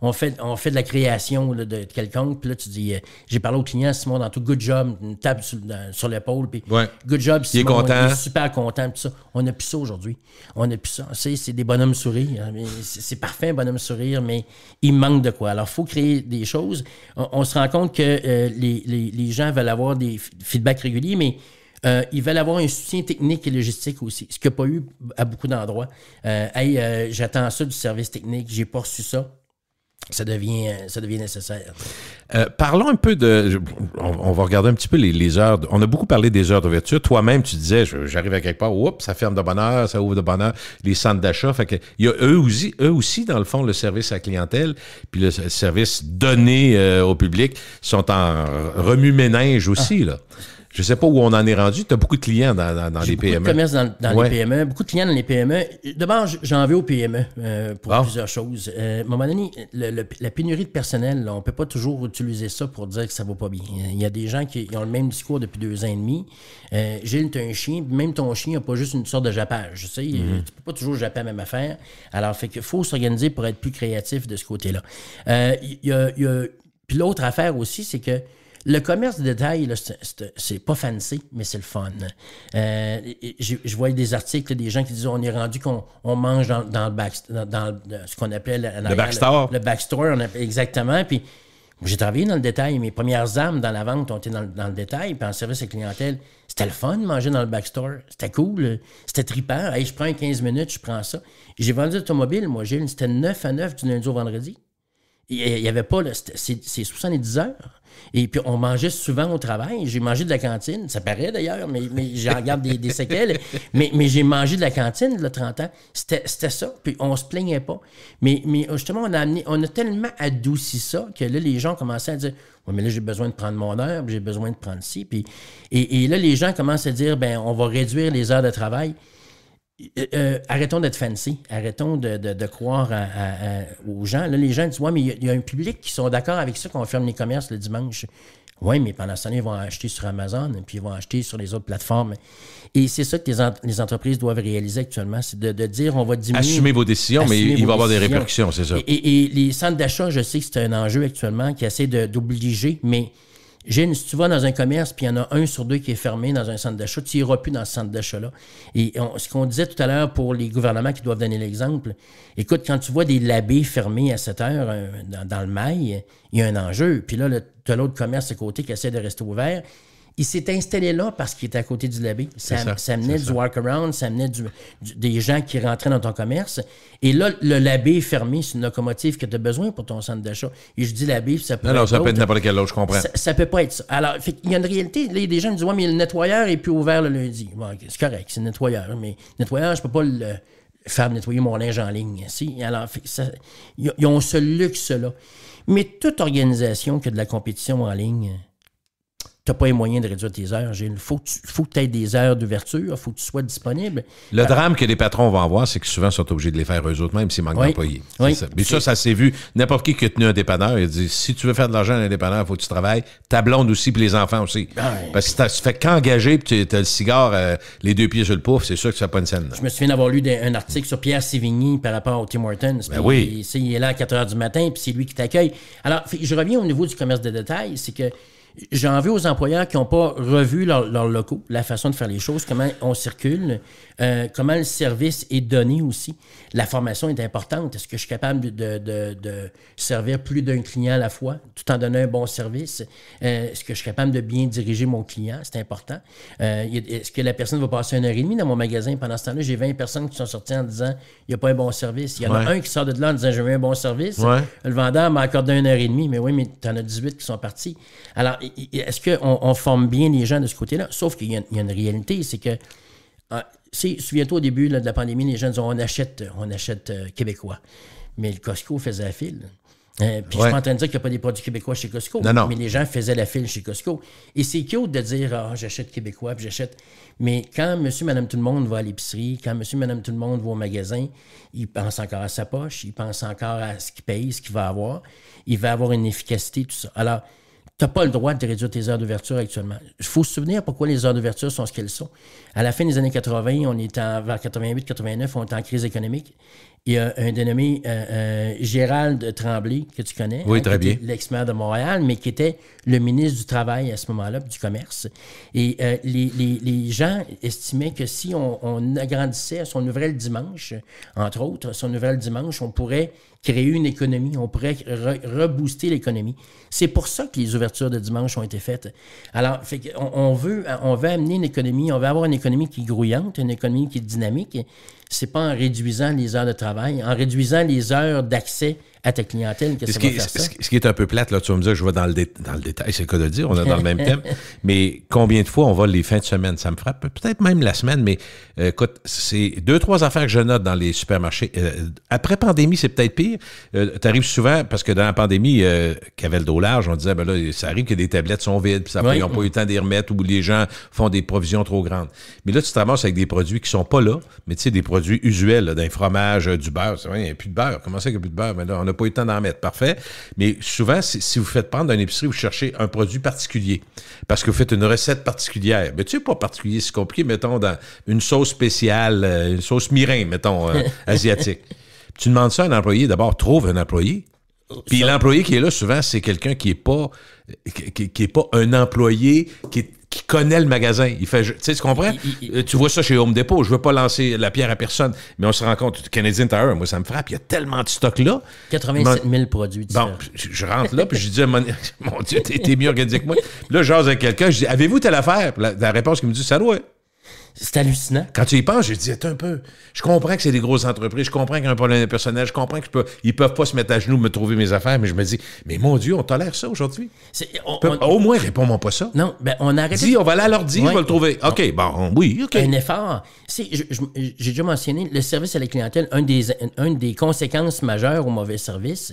on fait de la création là, de quelconque, puis là, tu dis, j'ai parlé au client, Simon, dans tout, good job, une tape sur l'épaule, puis good job, Simon, il est content. Il est super content, puis ça. On n'a plus ça aujourd'hui. On n'a plus ça. C'est des bonhommes sourires. C'est parfait, un bonhomme sourire, mais il manque de quoi. Alors, il faut créer des choses. On se rend compte que les gens veulent avoir des feedbacks réguliers, mais ils veulent avoir un soutien technique et logistique aussi, ce qu'il n'y a pas eu à beaucoup d'endroits. J'attends ça du service technique, j'ai pas reçu ça. Ça devient nécessaire. Parlons un peu on va regarder un petit peu les heures. On a beaucoup parlé des heures d'ouverture. Toi-même, tu disais, j'arrive à quelque part, oups, ça ferme de bonne heure, ça ouvre de bonne heure, les centres d'achat. Fait que, il y a eux aussi, dans le fond, le service à la clientèle, puis le service donné au public sont en remue-ménage aussi, là. Je sais pas où on en est rendu. Tu as beaucoup de clients dans les PME. Beaucoup de commerce dans les PME. Beaucoup de clients dans les PME. D'abord, j'en veux aux PME pour plusieurs choses. À un moment donné, la pénurie de personnel, là, on peut pas toujours utiliser ça pour dire que ça va pas bien. Il y a des gens qui ont le même discours depuis 2 ans et demi. Gilles, tu as un chien, même ton chien n'a pas juste une sorte de jappage. Tu sais, tu peux pas toujours japper la même affaire. Alors, fait qu'il faut s'organiser pour être plus créatif de ce côté-là. Puis l'autre affaire aussi, c'est que le commerce de détail, là, c'est pas fancy, mais c'est le fun. Je voyais des articles, des gens qui disaient on est rendu qu'on mange dans ce qu'on appelait le backstore. Le backstore, exactement. Puis j'ai travaillé dans le détail. Mes premières armes dans la vente ont été dans le détail. Puis en service à clientèle, c'était le fun de manger dans le backstore. C'était cool. C'était trippant. Hey, je prends 15 minutes, je prends ça. J'ai vendu l'automobile, moi, Gilles. C'était 9 à 9 du lundi au vendredi. Il n'y avait pas, c'est 70 heures. Et puis, on mangeait souvent au travail. J'ai mangé de la cantine. Ça paraît d'ailleurs, mais j'en regarde des séquelles. Mais j'ai mangé de la cantine, là, 30 ans. C'était ça. Puis, on se plaignait pas. Mais justement, on a tellement adouci ça que là, les gens commençaient à dire ouais, mais là, j'ai besoin de prendre mon heure, puis j'ai besoin de prendre ci. Puis, et là, les gens commencent à dire ben on va réduire les heures de travail. Arrêtons d'être fancy. Arrêtons de croire aux gens. Là, les gens disent ouais, mais il y a un public qui sont d'accord avec ça qu'on ferme les commerces le dimanche. Oui, mais pendant ce temps-là, ils vont acheter sur Amazon et puis ils vont acheter sur les autres plateformes. Et c'est ça que les entreprises doivent réaliser actuellement, c'est de dire on va diminuer. Assumez vos décisions, mais il va y avoir des répercussions, c'est ça. Et les centres d'achat, je sais que c'est un enjeu actuellement qui essaie d'obliger, mais Gilles, si tu vas dans un commerce puis il y en a 1 sur 2 qui est fermé dans un centre d'achat, tu n'iras plus dans ce centre d'achat-là. Et ce qu'on disait tout à l'heure pour les gouvernements qui doivent donner l'exemple, écoute, quand tu vois des labés fermés à 7 heures dans le mail, il y a un enjeu. Puis là, tu as l'autre commerce à côté qui essaie de rester ouvert. Il s'est installé là parce qu'il était à côté du labé. Ça amenait du workaround, ça amenait des gens qui rentraient dans ton commerce. Et là, le labé est fermé, c'est une locomotive que tu as besoin pour ton centre d'achat. Et je dis labé, ça peut être Non, ça peut être n'importe quel autre, je comprends. Ça peut pas être ça. Alors, il y a une réalité. Là, des gens me disent, ouais, mais le nettoyeur est plus ouvert le lundi. Bon, okay, c'est correct, c'est le nettoyeur. Mais le nettoyeur, je peux pas le faire nettoyer mon linge en ligne. Si? Alors, ils ont ce luxe-là. Mais toute organisation qui a de la compétition en ligne, tu n'as pas les moyens de réduire tes heures, Gilles. Il faut que tu aies des heures d'ouverture, il faut que tu sois disponible. Le drame que les patrons vont avoir, c'est que souvent, ils sont obligés de les faire eux autres, même s'ils manquent d'employés. Oui. Ça. Mais ça s'est vu. N'importe qui a tenu un dépanneur, il a dit, si tu veux faire de l'argent à un dépanneur, il faut que tu travailles. Ta blonde aussi, puis les enfants aussi. Parce que tu fais qu'engager, puis tu as le cigare, les 2 pieds sur le pouf, c'est sûr que ça fait pas une scène. Là. Je me souviens d'avoir lu un article sur Pierre Sévigny par rapport au Tim Hortons. Oui. Il est là à 4 heures du matin, puis c'est lui qui t'accueille. Alors, je reviens au niveau du commerce de détail, c'est que j'en veux aux employeurs qui n'ont pas revu leurs locaux, la façon de faire les choses, comment on circule, comment le service est donné aussi. La formation est importante. Est-ce que je suis capable de servir plus d'un client à la fois, tout en donnant un bon service? Est-ce que je suis capable de bien diriger mon client? C'est important. Est-ce que la personne va passer 1h30 dans mon magasin? Pendant ce temps-là, j'ai 20 personnes qui sont sorties en disant il n'y a pas un bon service. Il y en a un qui sort de là en disant j'ai eu un bon service. Le vendeur m'a accordé 1h30, mais oui, mais tu en as 18 qui sont partis. Alors, est-ce qu'on forme bien les gens de ce côté-là? Sauf qu'il y a une réalité, c'est que, souviens-toi au début là, de la pandémie, les gens disaient on achète québécois. Mais le Costco faisait la file. Puis je suis pas en train de dire qu'il n'y a pas des produits québécois chez Costco, non. Mais les gens faisaient la file chez Costco. Et c'est cute de dire j'achète québécois, puis j'achète. Mais quand monsieur, madame, tout le monde va à l'épicerie, quand monsieur, madame, tout le monde va au magasin, il pense encore à sa poche, il pense encore à ce qu'il paye, ce qu'il va avoir. Il va avoir une efficacité, tout ça. Alors, tu n'as pas le droit de réduire tes heures d'ouverture actuellement. Il faut se souvenir pourquoi les heures d'ouverture sont ce qu'elles sont. À la fin des années 80, on est vers 88-89, on est en crise économique. Il y a un dénommé Gérald Tremblay, que tu connais. Oui, très bien. L'ex-maire de Montréal, mais qui était le ministre du Travail à ce moment-là, du Commerce. Et les gens estimaient que si on agrandissait, si on ouvrait le dimanche, entre autres, si on ouvrait le dimanche, on pourrait créer une économie, on pourrait rebooster l'économie. C'est pour ça que les ouvertures de dimanche ont été faites. Alors, on veut amener une économie, on veut avoir une économie qui est grouillante, une économie qui est dynamique. C'est pas en réduisant les heures de travail, en réduisant les heures d'accès à ta clientèle que ça va faire ça. Ce qui est un peu plate, là, tu vas me dire, je vais dans le détail, c'est le cas de dire, on est dans le même thème, mais combien de fois on va les fins de semaine? Ça me frappe, peut-être même la semaine, mais écoute, c'est 2-3 affaires que je note dans les supermarchés. Après pandémie, c'est peut-être pire. Tu arrives souvent, parce que dans la pandémie, qu'il y avait le dos large, on disait, ben là, ça arrive que des tablettes sont vides, puis ils n'ont pas eu le temps d'y remettre, ou les gens font des provisions trop grandes. Mais là, tu te ramasses avec des produits qui sont pas là, mais tu sais, des produits usuels, là, d'un fromage, du beurre. C'est vrai, il n'y a plus de beurre. Comment ça qu'il n'y a plus de beurre? Mais là, on n'a pas eu le temps d'en mettre. Parfait. Mais souvent, si vous faites prendre dans une épicerie, vous cherchez un produit particulier parce que vous faites une recette particulière. Mais tu sais, pas particulier, c'est compris, mettons, dans une sauce spéciale, une sauce mirin, mettons, asiatique. Tu demandes ça à un employé, d'abord, trouve un employé. Puis l'employé qui est là, souvent, c'est quelqu'un qui est pas un employé qui connaît le magasin. Il fait, tu sais, tu comprends? Tu vois ça chez Home Depot. Je veux pas lancer la pierre à personne, mais on se rend compte, Canadian Tire, moi, ça me frappe. Il y a tellement de stock là. 87 000 produits différents. Bon, je rentre là, puis je dis, mon Dieu, t'es mieux organisé que moi. Là, je jase avec quelqu'un, je dis, avez-vous telle affaire? La réponse qui me dit, ça doit. C'est hallucinant. Quand tu y penses, je dis, attends un peu. Je comprends que c'est des grosses entreprises, je comprends qu'il y a un problème personnel, je comprends qu'ils peuvent pas se mettre à genoux me trouver mes affaires, mais je me dis, mais mon Dieu, on tolère ça aujourd'hui. Au moins, réponds-moi pas ça. Non, ben on arrête. Dis, on va aller à l'ordi, je vais le trouver. OK, bon, oui, OK. Un effort. J'ai déjà mentionné, le service à la clientèle, une des conséquences majeures au mauvais service,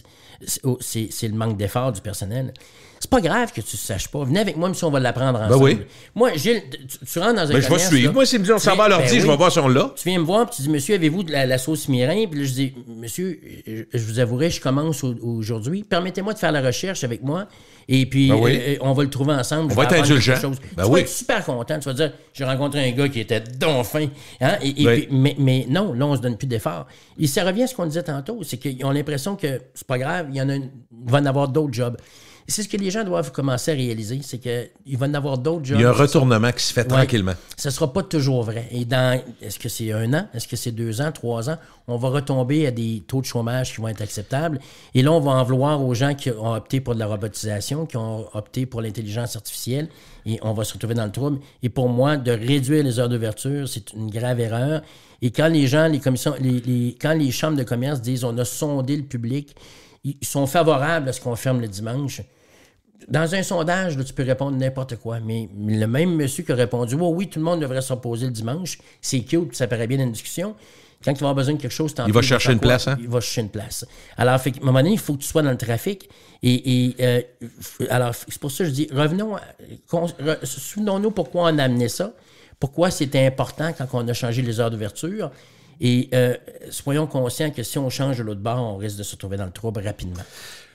c'est le manque d'effort du personnel. C'est pas grave que tu ne saches pas. Venez avec moi, monsieur, on va l'apprendre ensemble. Ben oui. Moi, Gilles, tu rentres dans un commerce... Je vais suivre. Moi, s'il me dit, on s'en va à l'ordi, je vais voir si on l'a. Tu viens me voir, puis tu dis, monsieur, avez-vous de la sauce mirin? Puis là, je dis, monsieur, je vous avouerai, je commence aujourd'hui. Permettez-moi de faire la recherche avec moi. Et puis, on va le trouver ensemble. On va être indulgent. Tu vas être super content. Tu vas dire, j'ai rencontré un gars qui était donc fin. Hein? Puis, mais non, là, on se donne plus d'efforts. Et ça revient à ce qu'on disait tantôt, c'est qu'ils ont l'impression que c'est pas grave, il va en avoir d'autres jobs. c'est ce que les gens doivent commencer à réaliser, c'est qu'il va y en avoir d'autres jobs. Il y a un retournement qui se fait tranquillement. Ce ne sera pas toujours vrai. Et est-ce que c'est 1 an? Est-ce que c'est 2 ans, 3 ans? On va retomber à des taux de chômage qui vont être acceptables. Et là, on va en vouloir aux gens qui ont opté pour de la robotisation, qui ont opté pour l'intelligence artificielle. Et on va se retrouver dans le trouble. Et pour moi, de réduire les heures d'ouverture, c'est une grave erreur. Et quand les gens, quand les chambres de commerce disent on a sondé le public, ils sont favorables à ce qu'on ferme le dimanche. Dans un sondage, là, tu peux répondre n'importe quoi, mais le même monsieur qui a répondu « oui, tout le monde devrait se reposer le dimanche », c'est cute, ça paraît bien dans une discussion. Quand il va avoir besoin de quelque chose, il va chercher une place. Hein? Il va chercher une place. Alors, à un moment donné, il faut que tu sois dans le trafic. Alors, c'est pour ça que je dis, souvenons-nous pourquoi on a amené ça, pourquoi c'était important quand on a changé les heures d'ouverture. Et soyons conscients que si on change de l'autre bord, on risque de se retrouver dans le trouble rapidement.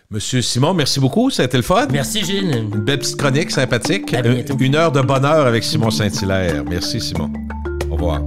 Monsieur Simon, merci beaucoup. Ça a été le fun. Merci, Gilles. Une belle petite chronique sympathique. À bientôt. Une heure de bonheur avec Simon Saint-Hilaire. Merci, Simon. Au revoir.